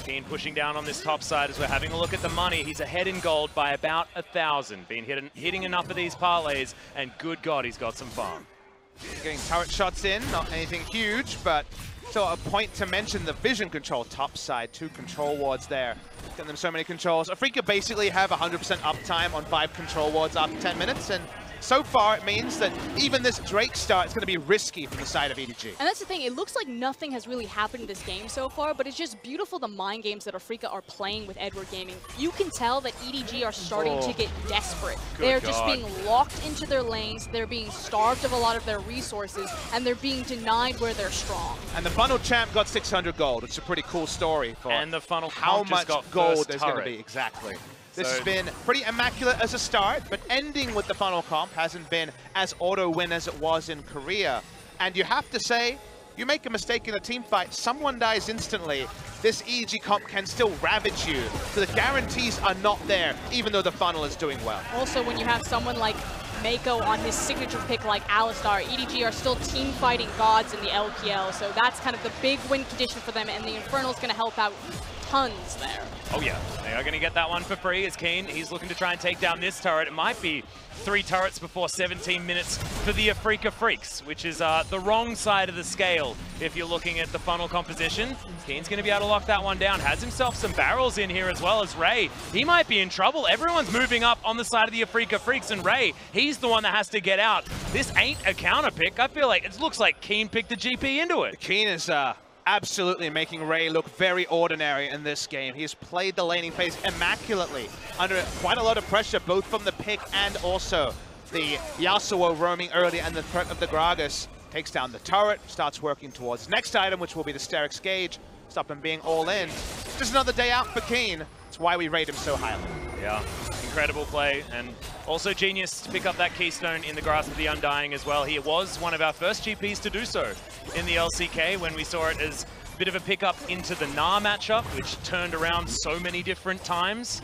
Keen pushing down on this top side as we're having a look at the money. He's ahead in gold by about 1,000. Been hitting enough of these parlays, and good God, he's got some farm. Getting turret shots in, not anything huge, but still a point to mention the vision control. Top side, 2 control wards there. Getting them so many controls. Afreeca basically have 100% uptime on 5 control wards after 10 minutes, and so far it means that even this Drake start is going to be risky from the side of EDG. And that's the thing, it looks like nothing has really happened in this game so far, but it's just beautiful the mind games that Afreeca are playing with Edward Gaming. You can tell that EDG are starting to get desperate. They're just being locked into their lanes, they're being starved of a lot of their resources, and they're being denied where they're strong. And the funnel champ got 600 gold. It's a pretty cool story for and the funnel how much got gold there's turret. going to be. Exactly. This has been pretty immaculate as a start, but ending with the funnel comp hasn't been as auto-win as it was in Korea. And you have to say, you make a mistake in a team fight, someone dies instantly. This EDG comp can still ravage you. So the guarantees are not there, even though the funnel is doing well. Also, when you have someone like Mako on his signature pick like Alistar, EDG are still team fighting gods in the LPL, so that's kind of the big win condition for them, and the Infernal's going to help out tons there. Oh yeah, they are going to get that one for free as Keen. He's looking to try and take down this turret. It might be 3 turrets before 17 minutes for the Afreeca Freecs, which is the wrong side of the scale if you're looking at the funnel composition. Keen's going to be able to lock that one down. Has himself some barrels in here as well as Ray. He might be in trouble. Everyone's moving up on the side of the Afreeca Freecs, and Ray, he's the one that has to get out. This ain't a counter pick. I feel like it looks like Keen picked the GP into it. Keen is absolutely making Ray look very ordinary in this game. He's played the laning phase immaculately under quite a lot of pressure, both from the pick and also the Yasuo roaming early, and the threat of the Gragas takes down the turret, starts working towards the next item, which will be the Sterix Gauge, stop him being all in. Just another day out for Keen. That's why we rate him so highly. Yeah, incredible play, and also genius to pick up that keystone in the grasp of the Undying as well. He was one of our first GPs to do so in the LCK when we saw it as a bit of a pickup into the Gnar matchup, which turned around so many different times.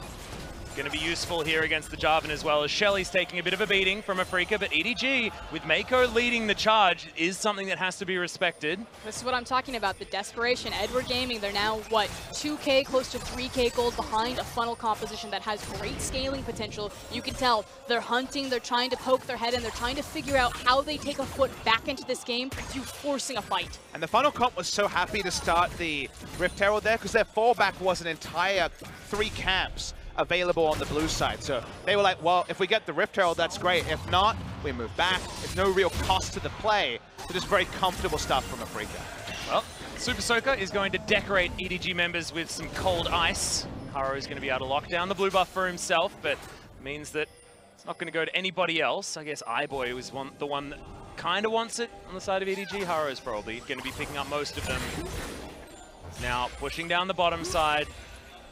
Going to be useful here against the Jarvan as well, as Shelly's taking a bit of a beating from Afreeca, but EDG, with Mako leading the charge, is something that has to be respected. This is what I'm talking about, the desperation. Edward Gaming, they're now, what, 2K, close to 3K gold behind a funnel composition that has great scaling potential. You can tell they're hunting, they're trying to poke their head in, they're trying to figure out how they take a foot back into this game through forcing a fight. And the funnel comp was so happy to start the Rift Herald there, because their fallback was an entire 3 camps available on the blue side. So they were like, well, if we get the Rift Herald, that's great. If not, we move back. There's no real cost to the play. So just very comfortable stuff from Afreeca. Well, Super Soaker is going to decorate EDG members with some cold ice. Haro is going to be able to lock down the blue buff for himself, but means that it's not going to go to anybody else. I guess iBoy was the one that kind of wants it on the side of EDG. Haro is probably going to be picking up most of them. Now pushing down the bottom side.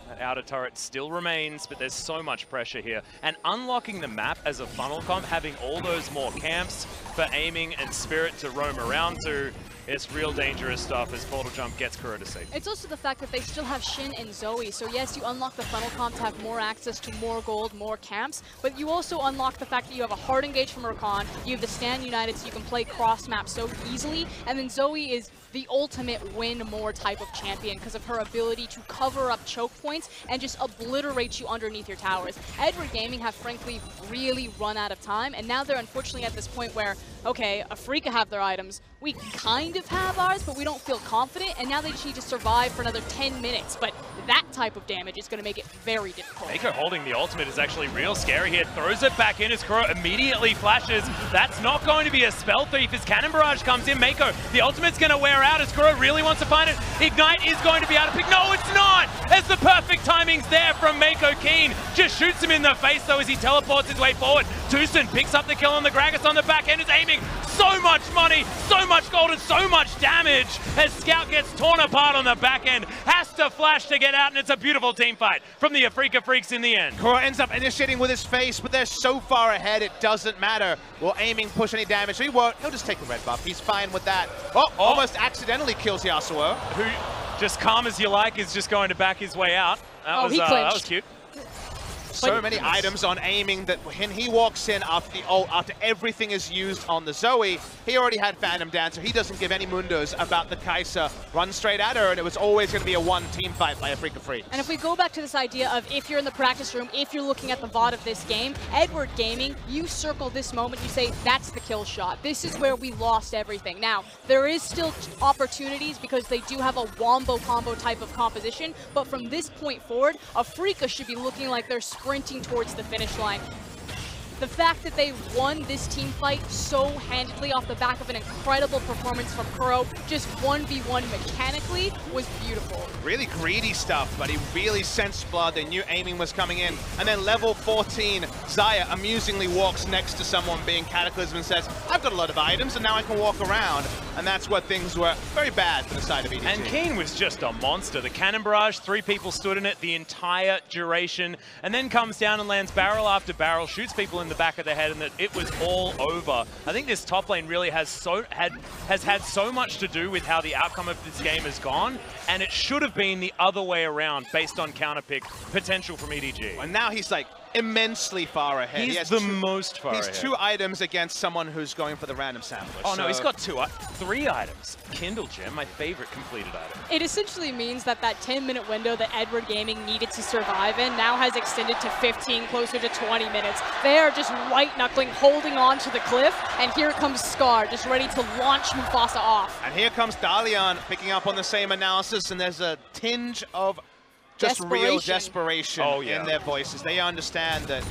That outer turret still remains, but there's so much pressure here. And unlocking the map as a funnel comp, having all those more camps for aiming and Spirit to roam around to, it's real dangerous stuff as Portal Jump gets Kuro to safety. It's also the fact that they still have Shin and Zoe, so yes, you unlock the funnel comp to have more access to more gold, more camps, but you also unlock the fact that you have a hard engage from Rakan, you have the Stand United so you can play cross-map so easily, and then Zoe is the ultimate win-more type of champion because of her ability to cover up choke points and just obliterate you underneath your towers. Edward Gaming have frankly really run out of time, and now they're unfortunately at this point where, okay, Afreeca have their items, we kind of have ours, but we don't feel confident, and now they just need to survive for another 10 minutes, but that type of damage is going to make it very difficult. Mako holding the ultimate is actually real scary here. Throws it back in as Kuro immediately flashes. That's not going to be a spell thief as Cannon Barrage comes in. Mako, the ultimate's going to wear out as Kuro really wants to find it. Ignite is going to be able to pick. No, it's not! As the perfect timing's there from Mako Keen. Just shoots him in the face though as he teleports his way forward. Tucson picks up the kill on the Gragas on the back end, is aiming so much money, so much gold, and so much damage as Scout gets torn apart on the back end. Has to flash to get out, and it's a beautiful team fight from the Afreeca Freecs in the end. Kuro ends up initiating with his face, but they're so far ahead, it doesn't matter. Will aiming push any damage? He won't. He'll just take the red buff. He's fine with that. Oh, almost accidentally kills Yasuo. Who, just calm as you like, is just going to back his way out. That was cute. So many items on aiming that when he walks in after the ult, after everything is used on the Zoe, he already had Phantom Dancer. He doesn't give any mundos about the Kai'Sa. Run straight at her, and it was always going to be a one-team fight by Afreeca Freecs. And if we go back to this idea of if you're in the practice room, if you're looking at the VOD of this game, Edward Gaming, you circle this moment, you say, that's the kill shot. This is where we lost everything. Now, there is still opportunities because they do have a wombo combo type of composition, but from this point forward, Afreeca should be looking like they're sprinting towards the finish line. The fact that they won this team fight so handedly off the back of an incredible performance from Kuro, just 1v1 mechanically, was beautiful. Really greedy stuff, but he really sensed blood. They knew aiming was coming in. And then level 14, Xayah amusingly walks next to someone being Cataclysm and says, I've got a lot of items and now I can walk around. And that's where things were very bad for the side of EDG. And Keen was just a monster. The Cannon Barrage, 3 people stood in it the entire duration, and then comes down and lands barrel after barrel, shoots people in the back of the head, and that it was all over. I think this top lane really has had so much to do with how the outcome of this game has gone, and it should have been the other way around based on counterpick potential from EDG. And now he's like immensely far ahead. He's the most far ahead. He's 2 items against someone who's going for the random sampler. Oh no, he's got 3 items. Kindle Gem, my favorite completed item. It essentially means that that 10-minute window that Edward Gaming needed to survive in now has extended to 15, closer to 20 minutes. They are just white-knuckling, holding on to the cliff, and here comes Scar, just ready to launch Mufasa off. And here comes Dalian picking up on the same analysis, and there's a tinge of just real desperation in their voices. They understand that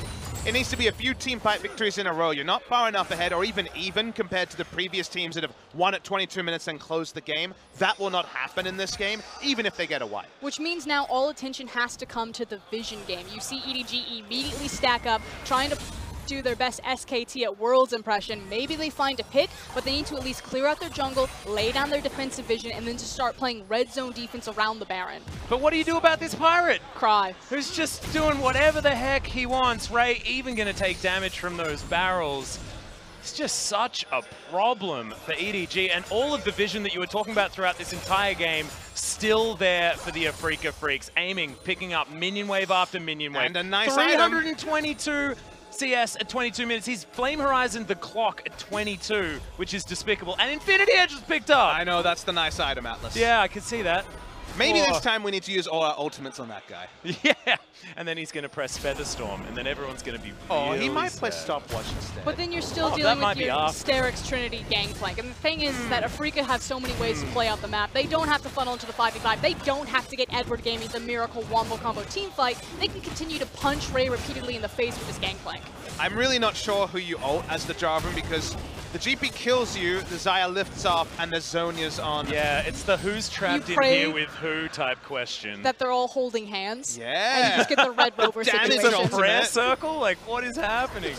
It needs to be a few team fight victories in a row. You're not far enough ahead or even compared to the previous teams that have won at 22 minutes and closed the game. That will not happen in this game, even if they get a wipe. Which means now all attention has to come to the Vision game. You see EDG immediately stack up, trying to do their best SKT at Worlds impression. Maybe they find a pick, but they need to at least clear out their jungle, lay down their defensive vision, and then to start playing red zone defense around the Baron. But what do you do about this Pirate? Cry. Who's just doing whatever the heck he wants. Ray even going to take damage from those barrels. It's just such a problem for EDG, and all of the vision that you were talking about throughout this entire game still there for the Afreeca Freecs. Aiming, picking up minion wave after minion wave. And a nice 322 CS at 22 minutes. He's Flame Horizon the clock at 22, which is despicable. And Infinity Edge was picked up. I know, that's the nice item, Atlas. Yeah, I can see that. Maybe this time we need to use all our ultimates on that guy. Yeah, and then he's going to press Featherstorm, and then everyone's going to be really he might play sad. Stopwatch instead. But then you're still dealing with your off. Sterix Trinity gangplank. And the thing is that Afreeca have so many ways to play out the map. They don't have to funnel into the 5v5. They don't have to get Edward Gaming the Miracle Wombo Combo team fight. They can continue to punch Ray repeatedly in the face with this gangplank. I'm really not sure who you ult as the Jarvan because the GP kills you, the Xayah lifts off, and the Zhonya's on. Yeah, it's the who's trapped in here with who type question. That they're all holding hands. Yeah. And you just get the Red Rover damage situation. ultimate. Prayer circle? Like, what is happening?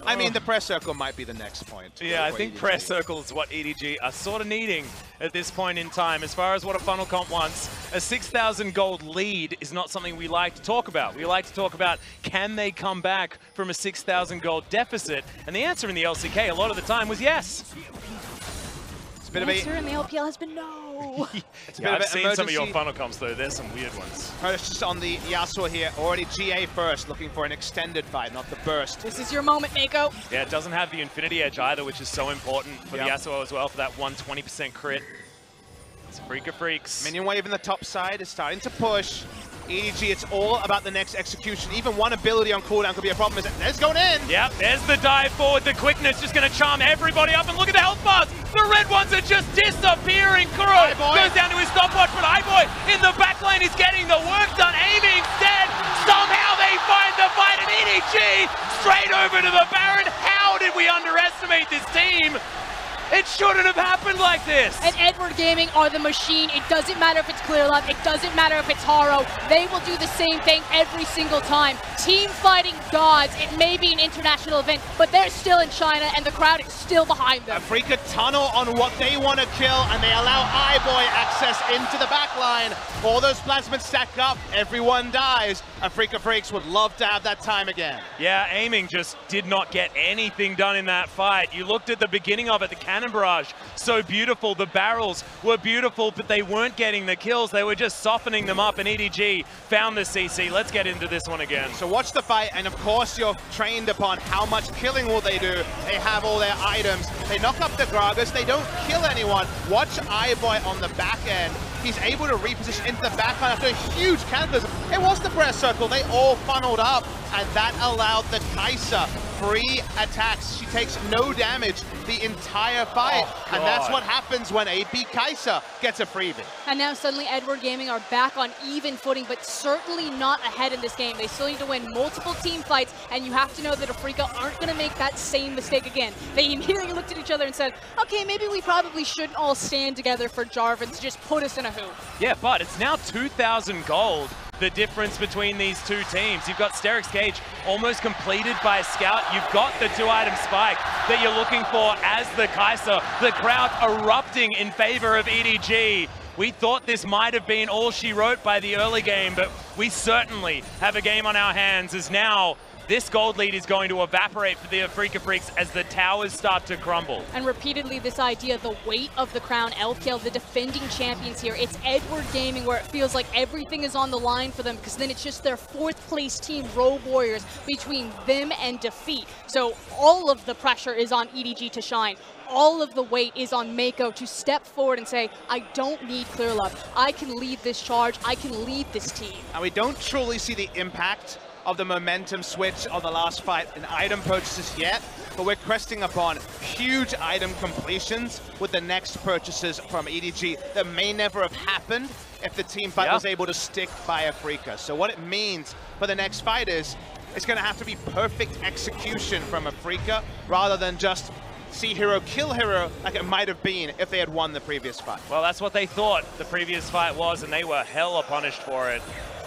I mean, the press circle might be the next point. Yeah, I for think EDG. press circle is what EDG are sort of needing at this point in time. As far as what a funnel comp wants, a 6,000 gold lead is not something we like to talk about. We like to talk about, can they come back from a 6,000 gold deficit? And the answer in the LCK a lot of the time was yes. It's a bit The of answer a in the LPL has been no. Yeah, I've seen some of your emergency funnel comps though. There's some weird ones. purchase on the Yasuo here. Already GA first, looking for an extended fight, not the burst. This is your moment, Mako. Yeah, it doesn't have the Infinity Edge either, which is so important for the Yep. Yasuo as well, for that 120% crit. It's Afreeca Freecs. Minion wave in the top side is starting to push. EDG, it's all about the next execution. Even one ability on cooldown could be a problem. It's going in. Yep, there's the dive forward. The quickness just going to charm everybody up. And look at the health bars. The red ones are just disappearing. Kuro goes down to his stopwatch, but iBoy in the back lane is getting the work done. Aiming instead. Somehow they find the fight, and EDG straight over to the Baron. How did we underestimate this team? It shouldn't have happened like this. And Edward Gaming are the machine. It doesn't matter if it's Clearlove. It doesn't matter if it's Haro. They will do the same thing every single time. Team fighting gods. It may be an international event, but they're still in China, and the crowd is still behind them. Afreeca tunnel on what they want to kill, and they allow iBoy access into the back line. All those plasmids stack up. Everyone dies. Afreeca Freecs would love to have that time again. Yeah, aiming just did not get anything done in that fight. You looked at the beginning of it, the cannon barrage, so beautiful. The barrels were beautiful, but they weren't getting the kills. They were just softening them up, and EDG found the CC. Let's get into this one again. So watch the fight, and of course you're trained upon how much killing will they do. They have all their items. They knock up the Gragas. They don't kill anyone. Watch iBoy on the back end. He's able to reposition into the backline after a huge cataclysm. It was the press circle. They all funneled up, and that allowed the Kai'Sa free attacks. She takes no damage the entire fight, and that's what happens when AP Kai'Sa gets a freebie. And now suddenly Edward Gaming are back on even footing, but certainly not ahead in this game. They still need to win multiple team fights, and you have to know that Afreeca aren't going to make that same mistake again. They immediately looked at each other and said, okay, maybe we probably shouldn't all stand together for Jarvan to just put us in a hoop. Yeah, but it's now 2,000 gold, the difference between these two teams. You've got Sterix Cage almost completed by Scout. You've got the 2-item spike that you're looking for as the Kai'Sa. The crowd erupting in favor of EDG. We thought this might have been all she wrote by the early game, but we certainly have a game on our hands, as now this gold lead is going to evaporate for the Afreeca Freecs as the towers start to crumble. And repeatedly this idea, the weight of the crown, LPL, the defending champions here, it's Edward Gaming where it feels like everything is on the line for them, because then it's just their 4th place team, Rogue Warriors, between them and defeat. So all of the pressure is on EDG to shine. All of the weight is on Mako to step forward and say, I don't need Clearlove. I can lead this charge. I can lead this team. And we don't truly see the impact of the momentum switch of the last fight in item purchases yet, but we're cresting upon huge item completions with the next purchases from EDG that may never have happened if the team fight was able to stick by Afreeca. So what it means for the next fight is it's going to have to be perfect execution from Afreeca rather than just see hero kill hero like it might have been if they had won the previous fight. Well, that's what they thought the previous fight was, and they were hella punished for it.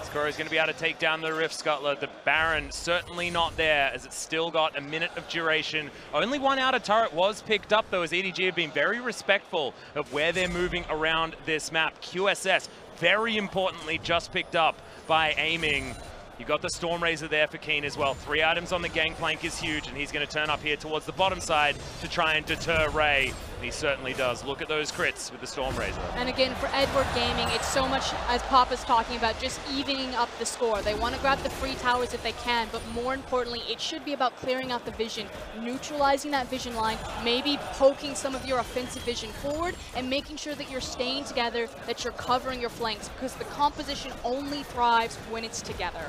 Skoro is going to be able to take down the Rift Scuttler. The Baron certainly not there, as it's still got a minute of duration. Only one outer turret was picked up, though, as EDG have been very respectful of where they're moving around this map. QSS, very importantly, just picked up by aiming. You got the Storm Razor there for Keen as well. 3 items on the gangplank is huge, and he's going to turn up here towards the bottom side to try and deter Ray. And he certainly does. Look at those crits with the Storm Razor. And again, for Edward Gaming, it's so much, as Papa's talking about, just evening up the score. They want to grab the free towers if they can, but more importantly, it should be about clearing out the vision, neutralizing that vision line, maybe poking some of your offensive vision forward, and making sure that you're staying together, that you're covering your flanks, because the composition only thrives when it's together.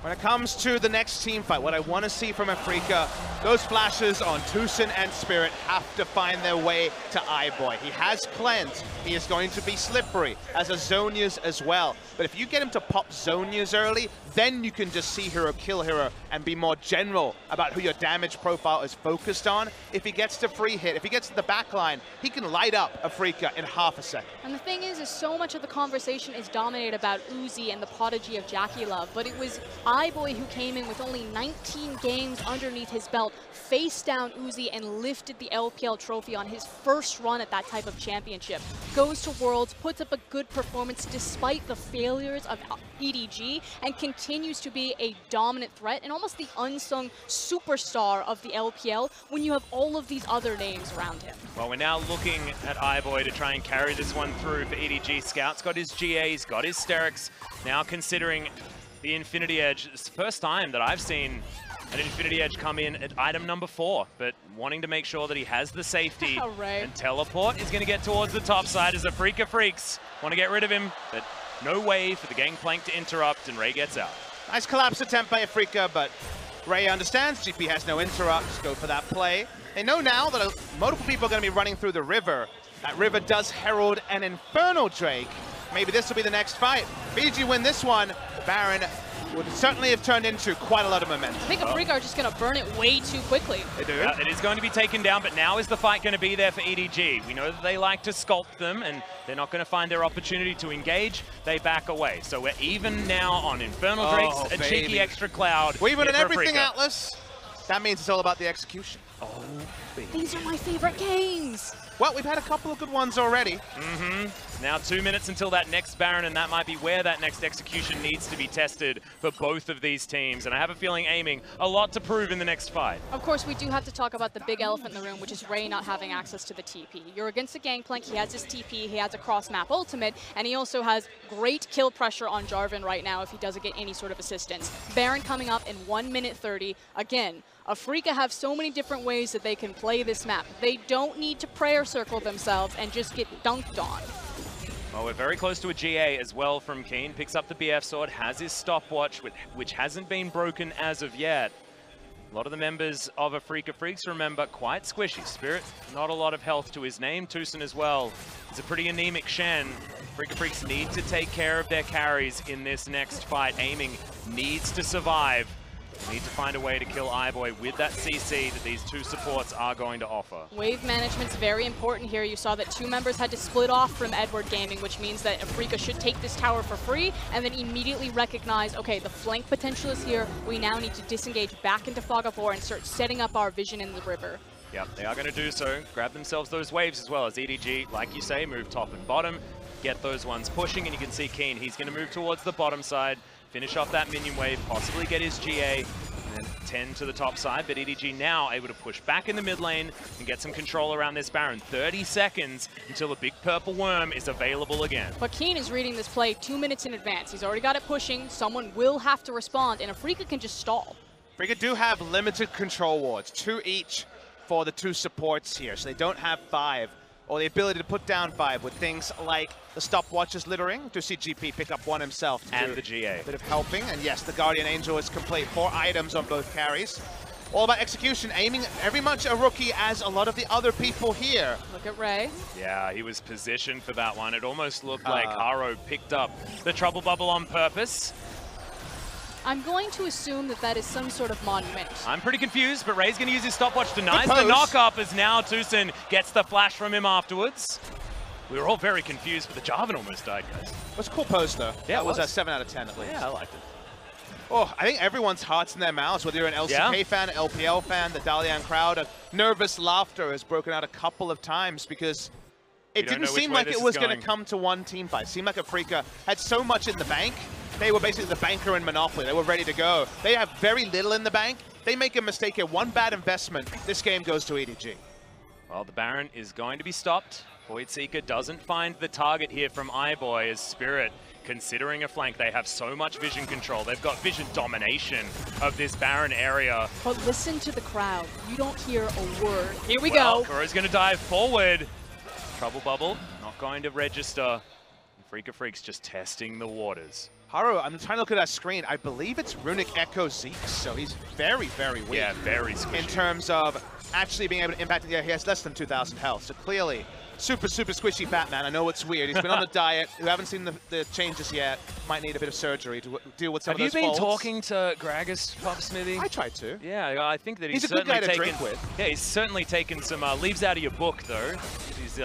When it comes to the next team fight, what I want to see from Afreeca, those flashes on Tucson and Spirit have to find their way to iBoy. He has cleanse. He is going to be slippery, as a Zhonya's as well. But if you get him to pop Zhonya's early, then you can just see hero kill hero and be more general about who your damage profile is focused on. If he gets to free hit, if he gets to the back line, he can light up Afreeca in half a second. And the thing is so much of the conversation is dominated about Uzi and the prodigy of Jackie Love, but it was iBoy who came in with only 19 games underneath his belt, faced down Uzi and lifted the LPL trophy on his first run at that type of championship. Goes to Worlds, puts up a good performance despite the failures of EDG, and continues to be a dominant threat and almost the unsung superstar of the LPL when you have all of these other names around him. Well, we're now looking at iBoy to try and carry this one through for EDG. Scout's got his GAs, got his Sterix, now considering the Infinity Edge. It's the first time that I've seen an Infinity Edge come in at item number 4, but wanting to make sure that he has the safety. Right. And Teleport is going to get towards the top side as Afreeca Freecs want to get rid of him, but no way for the gangplank to interrupt, and Ray gets out. Nice collapse attempt by Afreeca, but Ray understands GP has no interrupts. Go for that play. They know now that multiple people are going to be running through the river. That river does herald an Infernal Drake. Maybe this will be the next fight. If EDG win this one, Baron would certainly have turned into quite a lot of momentum. I think Afreeca are just going to burn it way too quickly. They do. It is going to be taken down, but now is the fight going to be there for EDG. We know that they like to sculpt them, and they're not going to find their opportunity to engage. They back away. So we're even now on Infernal Drakes, a cheeky extra cloud. We're even in everything, Afreeca. Atlas. That means it's all about the execution. Oh, These are my favorite games. Well, we've had a couple of good ones already. Now 2 minutes until that next Baron, and that might be where that next execution needs to be tested for both of these teams. And I have a feeling aiming a lot to prove in the next fight. Of course, we do have to talk about the big elephant in the room, which is Ray not having access to the TP. You're against a gangplank, he has his TP, he has a cross-map ultimate, and he also has great kill pressure on Jarvan right now if he doesn't get any sort of assistance. Baron coming up in 1 minute 30. Again, Afreeca have so many different ways that they can play this map. They don't need to prayer circle themselves and just get dunked on. Well, we're very close to a GA as well from Keen. Picks up the BF sword, has his stopwatch, which hasn't been broken as of yet. A lot of the members of Afreeca Freecs, remember, quite squishy. Spirit, not a lot of health to his name. Tucson as well. It's a pretty anemic Shen. Afreeca Freecs need to take care of their carries in this next fight. Aiming needs to survive. They need to find a way to kill iBoy with that CC that these two supports are going to offer. Wave management's very important here. You saw that 2 members had to split off from Edward Gaming, which means that Afreeca should take this tower for free and then immediately recognize, okay, the flank potential is here. We now need to disengage back into Fog of War and start setting up our vision in the river. Yep, they are going to do so. Grab themselves those waves as well as EDG, like you say, move top and bottom, get those ones pushing, and you can see Keen, he's going to move towards the bottom side, finish off that minion wave, possibly get his GA, and then 10 to the top side, but EDG now able to push back in the mid lane and get some control around this Baron. 30 seconds until the big purple worm is available again. But Keen is reading this play 2 minutes in advance. He's already got it pushing. Someone will have to respond, and Afreeca can just stall. Afreeca do have limited control wards, 2 each for the 2 supports here, so they don't have 5. Or the ability to put down 5 with things like the stopwatches littering. Do see GP pick up 1 himself to And do the GA. a bit of helping. And yes, the Guardian Angel is complete. 4 items on both carries. All about execution, aiming very much a rookie as a lot of the other people here. Look at Ray. Yeah, he was positioned for that one. It almost looked like Haro picked up the trouble bubble on purpose. I'm going to assume that that is some sort of monument. I'm pretty confused, but Ray's going to use his stopwatch, denies the knock-up as now Tucson gets the flash from him afterwards. We were all very confused, but the Jarvan almost died, guys. It was a cool poster. Yeah, that was a 7 out of 10 at least. Yeah, I liked it. Oh, I think everyone's heart's in their mouths, whether you're an LCK fan, LPL fan, the Dalian crowd. A nervous laughter has broken out a couple of times because it didn't seem like it was going to come to one team fight. It seemed like Afreeca had so much in the bank. They were basically the banker in Monopoly. They were ready to go. They have very little in the bank. They make a mistake here. One bad investment. This game goes to EDG. Well, the Baron is going to be stopped. Voidseeker doesn't find the target here from iBoy as Spirit considering a flank. They have so much vision control. They've got vision domination of this Baron area. But listen to the crowd. You don't hear a word. Here we go. Kuro's going to dive forward. Trouble bubble, not going to register. Afreeca Freecs just testing the waters. Haru, I'm trying to look at that screen. I believe it's Runic Echo Zeke, so he's very, very weak. Yeah, very squishy. In terms of actually being able to impact, yeah, he has less than 2,000 health, so clearly super, super squishy Batman. I know it's weird. He's been on a diet. We haven't seen the changes yet. Might need a bit of surgery to deal with some of those Have you been faults. talking to Gragas, Pop Smithy? I tried to. Yeah, I think that he's a good certainly guy to drink with. Yeah, he's certainly taken some leaves out of your book, though. He's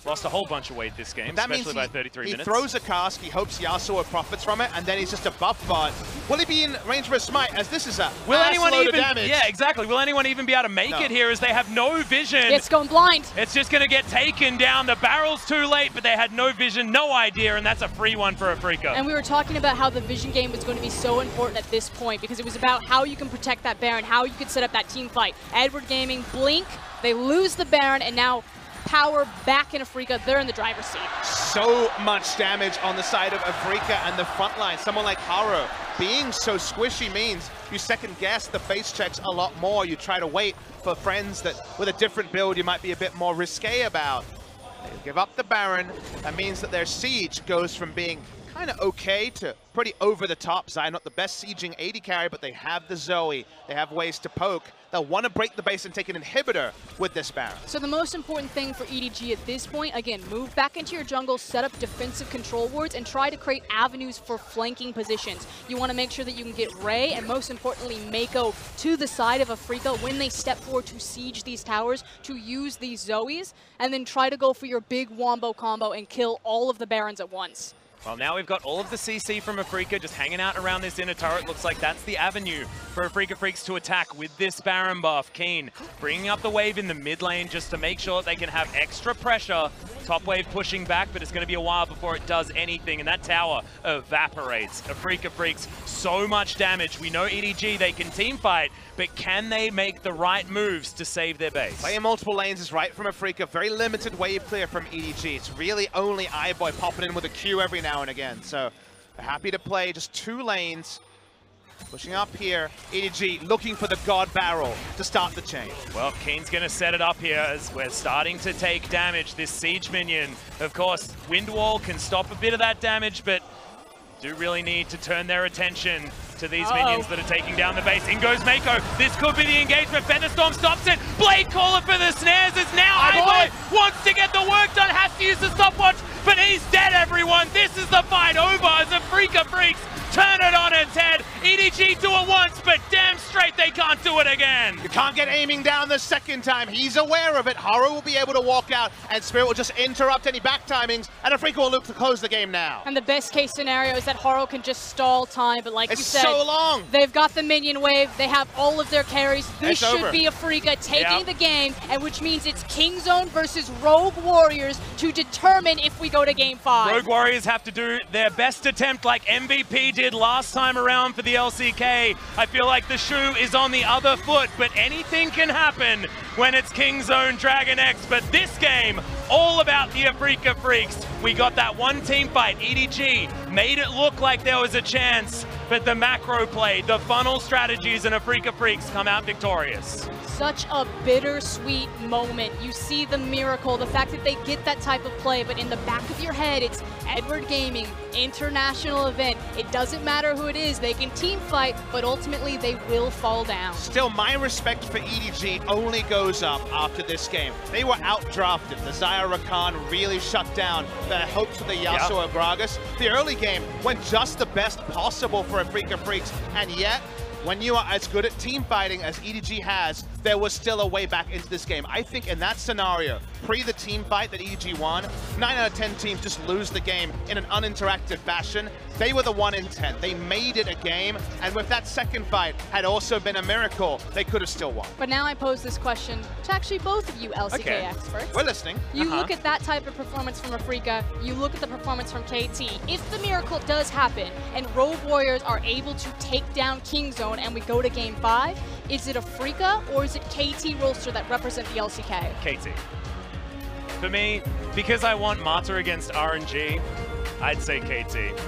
lost a whole bunch of weight this game, especially by 33 minutes. He throws a cask, he hopes Yasuo profits from it, and then he's just a buff bot. Will he be in range for a smite, as this is a load of damage? Yeah, exactly. Will anyone even be able to make it here as they have no vision? It's going blind. It's just going to get taken down. The barrel's too late, but they had no vision, no idea, and that's a free one for Afreeca. And we were talking about how the vision game was going to be so important at this point because it was about how you can protect that Baron, how you could set up that team fight. Edward Gaming, blink, they lose the Baron, and now power back in Afreeca. They're in the driver's seat. So much damage on the side of Afreeca and the front line. Someone like Haru being so squishy means you second guess the face checks a lot more. You try to wait for friends that with a different build you might be a bit more risque about. They give up the Baron. That means that their siege goes from being kind of okay to pretty over the top. Zai not the best sieging AD carry, but they have the Zoe. They have ways to poke. They'll want to break the base and take an inhibitor with this Baron. So the most important thing for EDG at this point, again, move back into your jungle, set up defensive control wards, and try to create avenues for flanking positions. You want to make sure that you can get Ray, and most importantly, Mako to the side of Afreeca when they step forward to siege these towers, to use these Zoes, and then try to go for your big wombo combo and kill all of the Barons at once. Well, now we've got all of the CC from Afreeca just hanging out around this inner turret. Looks like that's the avenue for Afreeca Freecs to attack with this Baron buff. Keen bringing up the wave in the mid lane just to make sure they can have extra pressure. Top wave pushing back, but it's going to be a while before it does anything, and that tower evaporates. Afreeca Freecs, so much damage. We know EDG, they can team fight, but can they make the right moves to save their base? Playing multiple lanes is right from Afreeca. Very limited wave clear from EDG. It's really only iBoy popping in with a Q every now and again. So they're happy to play just 2 lanes. Pushing up here, EDG looking for the God Barrel to start the chain. Well, Keen's going to set it up here as we're starting to take damage. This Siege minion, of course, Wind Wall can stop a bit of that damage, but do really need to turn their attention to these minions that are taking down the base. In goes Mako. This could be the engagement. Featherstorm stops it. Blade Caller for the snares is now iBoy wants to get the work done, has to use the stopwatch, but he's dead, everyone. This is the fight over as Afreeca Freecs turn it on its head. EDG do it once, but damn straight they can't do it again. You can't get aiming down the second time. He's aware of it. Haru will be able to walk out, and Spirit will just interrupt any back timings, and Afreeca will look to close the game now. And the best case scenario is that Haru can just stall time, but like you said, so long. They've got the minion wave, they have all of their carries. This should be Afreeca taking the game, and which means it's King Zone versus Rogue Warriors to determine if we go to Game 5. Rogue Warriors have to do their best attempt like MVP did last time around for the LCK. I feel like the shoe is on the other foot, but anything can happen when it's King Zone Dragon X. But this game, all about the Afreeca Freecs. We got that one team fight. EDG made it look like there was a chance, but the macro play, the funnel strategies, and Afreeca Freecs come out victorious. such a bittersweet moment. You see the miracle, the fact that they get that type of play, but in the back of your head, it's Edward Gaming, international event. It doesn't matter who it is. They can team fight, but ultimately they will fall down. Still, my respect for EDG only goes up after this game. They were outdrafted. The Xayah Rakan really shut down their hopes of the Yasuo Gragas. The early game went just the best possible for Afreeca Freecs, and yet, when you are as good at team fighting as EDG has, there was still a way back into this game. I think in that scenario, pre the team fight that EDG won, 9 out of 10 teams just lose the game in an uninteractive fashion. They were the 1 in 10. They made it a game, and with that second fight had also been a miracle, they could have still won. But now I pose this question to actually both of you LCK experts. We're listening. You look at that type of performance from Afreeca, you look at the performance from KT. If the miracle does happen and Rogue Warriors are able to take down Kingzone and we go to game 5, is it Afreeca or is it KT roster that represent the LCK? KT. For me, because I want Mata against RNG, I'd say KT.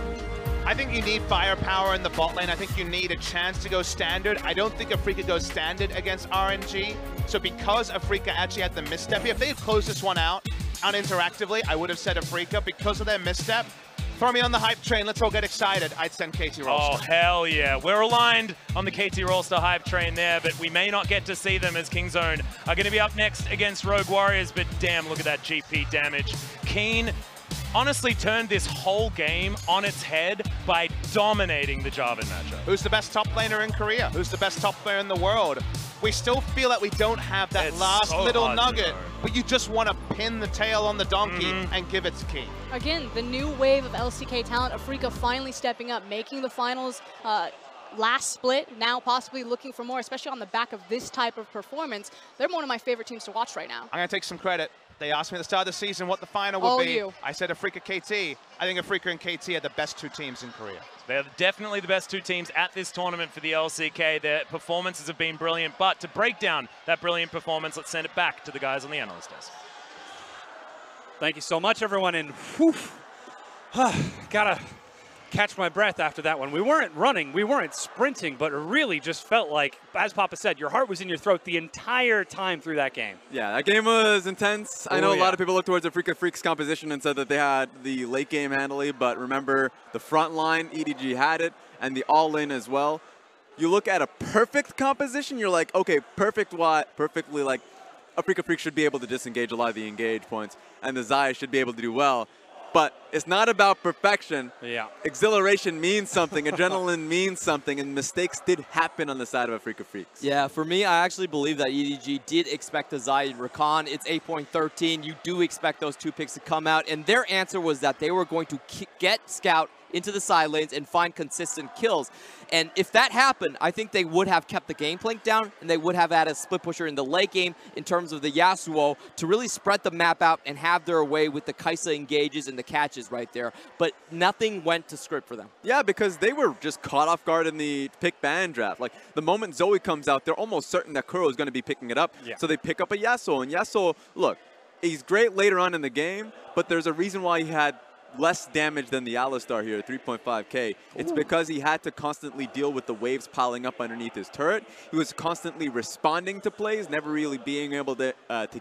I think you need firepower in the bot lane. I think you need a chance to go standard. I don't think Afreeca goes standard against RNG. So because Afreeca actually had the misstep here, if they had closed this one out uninteractively, I would have said Afreeca. Because of their misstep, throw me on the hype train. Let's all get excited. I'd send KT Rolster. Oh, hell yeah. We're aligned on the KT Rolster hype train there, but we may not get to see them as Kingzone are going to be up next against Rogue Warriors, but damn, look at that GP damage. Keen honestly turned this whole game on its head by dominating the Jarvan matchup. Who's the best top laner in Korea? Who's the best top player in the world? We still feel that we don't have that last little nugget, but you just want to pin the tail on the donkey and give it to Keen. Again, the new wave of LCK talent, Afreeca finally stepping up, making the finals last split, now possibly looking for more, especially on the back of this type of performance. They're one of my favorite teams to watch right now. I'm going to take some credit. They asked me at the start of the season what the final would be. You. I said Afreeca KT. I think Afreeca and KT are the best 2 teams in Korea. They're definitely the best 2 teams at this tournament for the LCK. Their performances have been brilliant, but to break down that brilliant performance, let's send it back to the guys on the analyst desk. Thank you so much, everyone, and whew, gotta catch my breath after that one. We weren't running, we weren't sprinting, but it really just felt like, as Papa said, your heart was in your throat the entire time through that game. Yeah, that game was intense. I know a lot of people looked towards the Afreeca Freecs composition and said that they had the late game handily, but remember the front line, EDG had it, and the all-in as well. You look at a perfect composition, you're like, okay, perfectly like, Afreeca Freecs should be able to disengage a lot of the engage points, and the Xayah should be able to do well. But it's not about perfection. Yeah. Exhilaration means something, adrenaline means something, and mistakes did happen on the side of Afreeca Freecs. Yeah, for me, I actually believe that EDG did expect the Xayah Rakan. It's 8.13. You do expect those 2 picks to come out, and their answer was that they were going to get Scout into the side lanes and find consistent kills. And if that happened, I think they would have kept the game plank down, and they would have had a split pusher in the late game in terms of the Yasuo to really spread the map out and have their way with the Kai'Sa engages and the catches right there. But nothing went to script for them. Yeah, because they were just caught off guard in the pick ban draft. Like, the moment Zoe comes out, they're almost certain that Kuro is going to be picking it up. Yeah. So they pick up a Yasuo, and Yasuo, look, he's great later on in the game, but there's a reason why he had less damage than the Alistar here, 3.5k. It's because he had to constantly deal with the waves piling up underneath his turret. He was constantly responding to plays, never really being able to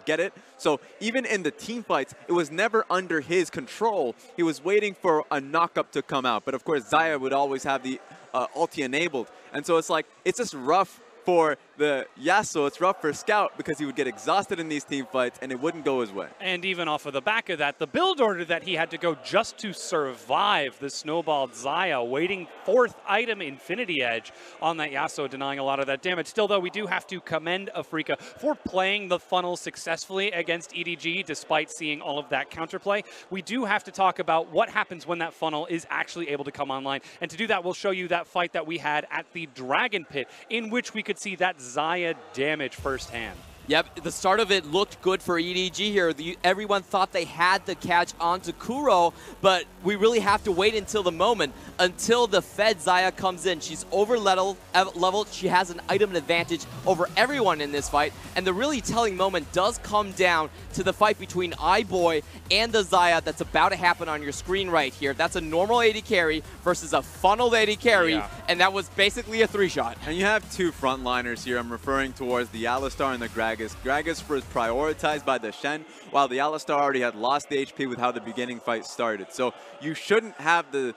get it. So even in the team fights, it was never under his control. He was waiting for a knock-up to come out. But of course, Xayah would always have the ulti enabled. And so it's like, it's just rough for the Yasuo, it's rough for Scout because he would get exhausted in these team fights and it wouldn't go his way. And even off of the back of that, the build order that he had to go just to survive the snowballed Xayah, waiting 4th item Infinity Edge on that Yasuo, denying a lot of that damage. Still, though, we do have to commend Afreeca for playing the funnel successfully against EDG, despite seeing all of that counterplay. We do have to talk about what happens when that funnel is actually able to come online. And to do that, we'll show you that fight that we had at the Dragon Pit, in which we could see that Xayah damage firsthand. Yep, the start of it looked good for EDG here. Everyone thought they had the catch onto Kuro, but we really have to wait until the moment, until the Fed Xayah comes in. She's over leveled. She has an item advantage over everyone in this fight, and the really telling moment does come down to the fight between iBoy and the Xayah that's about to happen on your screen right here. That's a normal AD carry versus a funneled AD carry, and that was basically a 3-shot. And you have two frontliners here. I'm referring towards the Alistar and the Gragas. Gragas was prioritized by the Shen, while the Alistar already had lost the HP with how the beginning fight started. So you shouldn't have the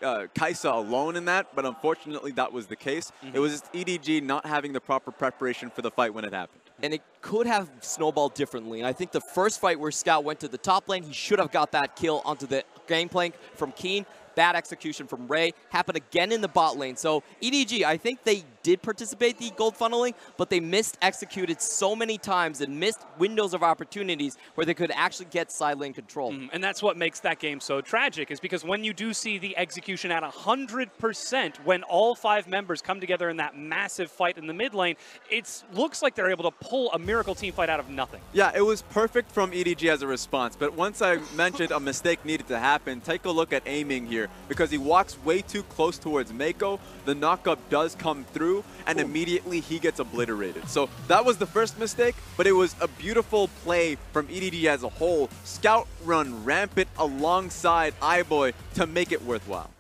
Kai'Sa alone in that, but unfortunately that was the case. It was just EDG not having the proper preparation for the fight when it happened. And it could have snowballed differently. And I think the first fight where Scout went to the top lane, he should have got that kill onto the gangplank from Keen. Bad execution from Ray. Happened again in the bot lane. So EDG, I think they did participate in the gold funneling, but they missed executed so many times and missed windows of opportunities where they could actually get side lane control. And that's what makes that game so tragic, is because when you do see the execution at 100%, when all 5 members come together in that massive fight in the mid lane, it looks like they're able to pull a miracle team fight out of nothing. Yeah, it was perfect from EDG as a response, but once I mentioned a mistake needed to happen, take a look at aiming here, because he walks way too close towards Mako. The knockup does come through, and immediately he gets obliterated. So that was the first mistake, but it was a beautiful play from EDG as a whole. Scout run rampant alongside iBoy to make it worthwhile.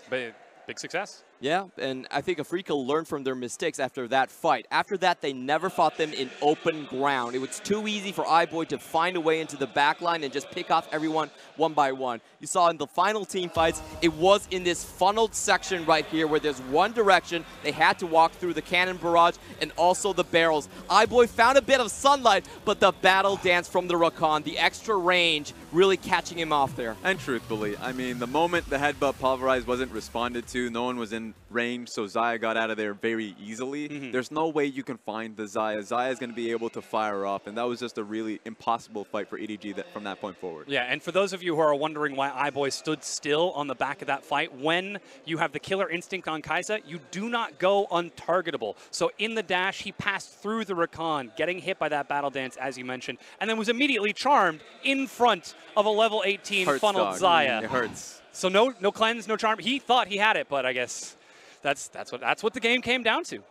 Big success. Yeah, and I think Afreeca learned from their mistakes after that fight. After that, they never fought them in open ground. It was too easy for iBoy to find a way into the backline and just pick off everyone one by one. You saw in the final team fights, it was in this funneled section right here where there's one direction. They had to walk through the cannon barrage and also the barrels. iBoy found a bit of sunlight, but the battle dance from the Rakan, the extra range, really catching him off there. And truthfully, I mean, the moment the headbutt pulverize wasn't responded to, no one was in range, so Xayah got out of there very easily. There's no way you can find the Xayah. Xayah is going to be able to fire off, and that was just a really impossible fight for EDG from that point forward. Yeah, and for those of you who are wondering why iBoy stood still on the back of that fight, when you have the killer instinct on Kai'Sa, you do not go untargetable. So in the dash, he passed through the Rakan, getting hit by that battle dance, as you mentioned, and then was immediately charmed in front of a level 18 funneled Xayah. It hurts. So no cleanse, no charm. He thought he had it, but I guess that's what the game came down to.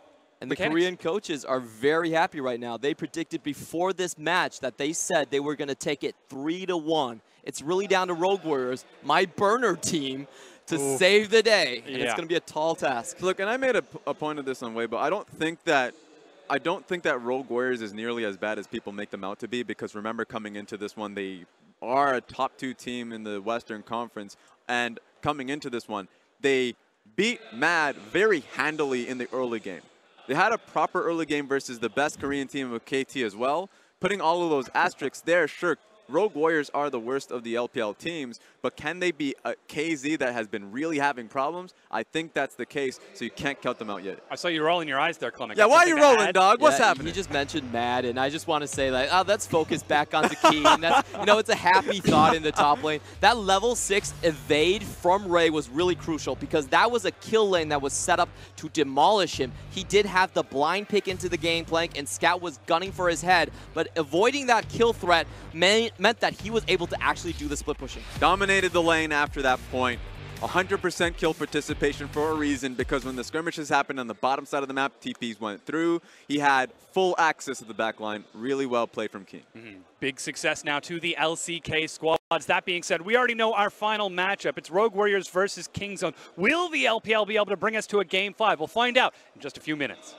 And the Korean coaches are very happy right now. They predicted before this match that they said they were going to take it 3-1. It's really down to Rogue Warriors, my burner team, to save the day. And it's going to be a tall task. Look, and I made a point of this on Weibo. I don't think that Rogue Warriors is nearly as bad as people make them out to be, because remember, coming into this one, they are a top 2 team in the Western Conference, and coming into this one, they beat Mad very handily in the early game. They had a proper early game versus the best Korean team of KT as well. Putting all of those asterisks there, sure, Rogue Warriors are the worst of the LPL teams, but can they be a KZ that has been really having problems? I think that's the case, so you can't count them out yet. I saw you rolling your eyes there, Clement. Yeah, why are you rolling, dog? What's happening? You just mentioned Mad, and I just want to say, like, let's focus back onto Keen. That's, it's a happy thought in the top lane. That level 6 evade from Ray was really crucial, because that was a kill lane that was set up to demolish him. He did have the blind pick into the gangplank, and Scout was gunning for his head, but avoiding that kill threat meant that he was able to actually do the split pushing. Dominated the lane after that point. 100% kill participation for a reason, because when the skirmishes happened on the bottom side of the map, TPs went through. He had full access to the back line. Really well played from King. Big success now to the LCK squads. That being said, we already know our final matchup. It's Rogue Warriors versus Kingzone. Will the LPL be able to bring us to a Game 5? We'll find out in just a few minutes.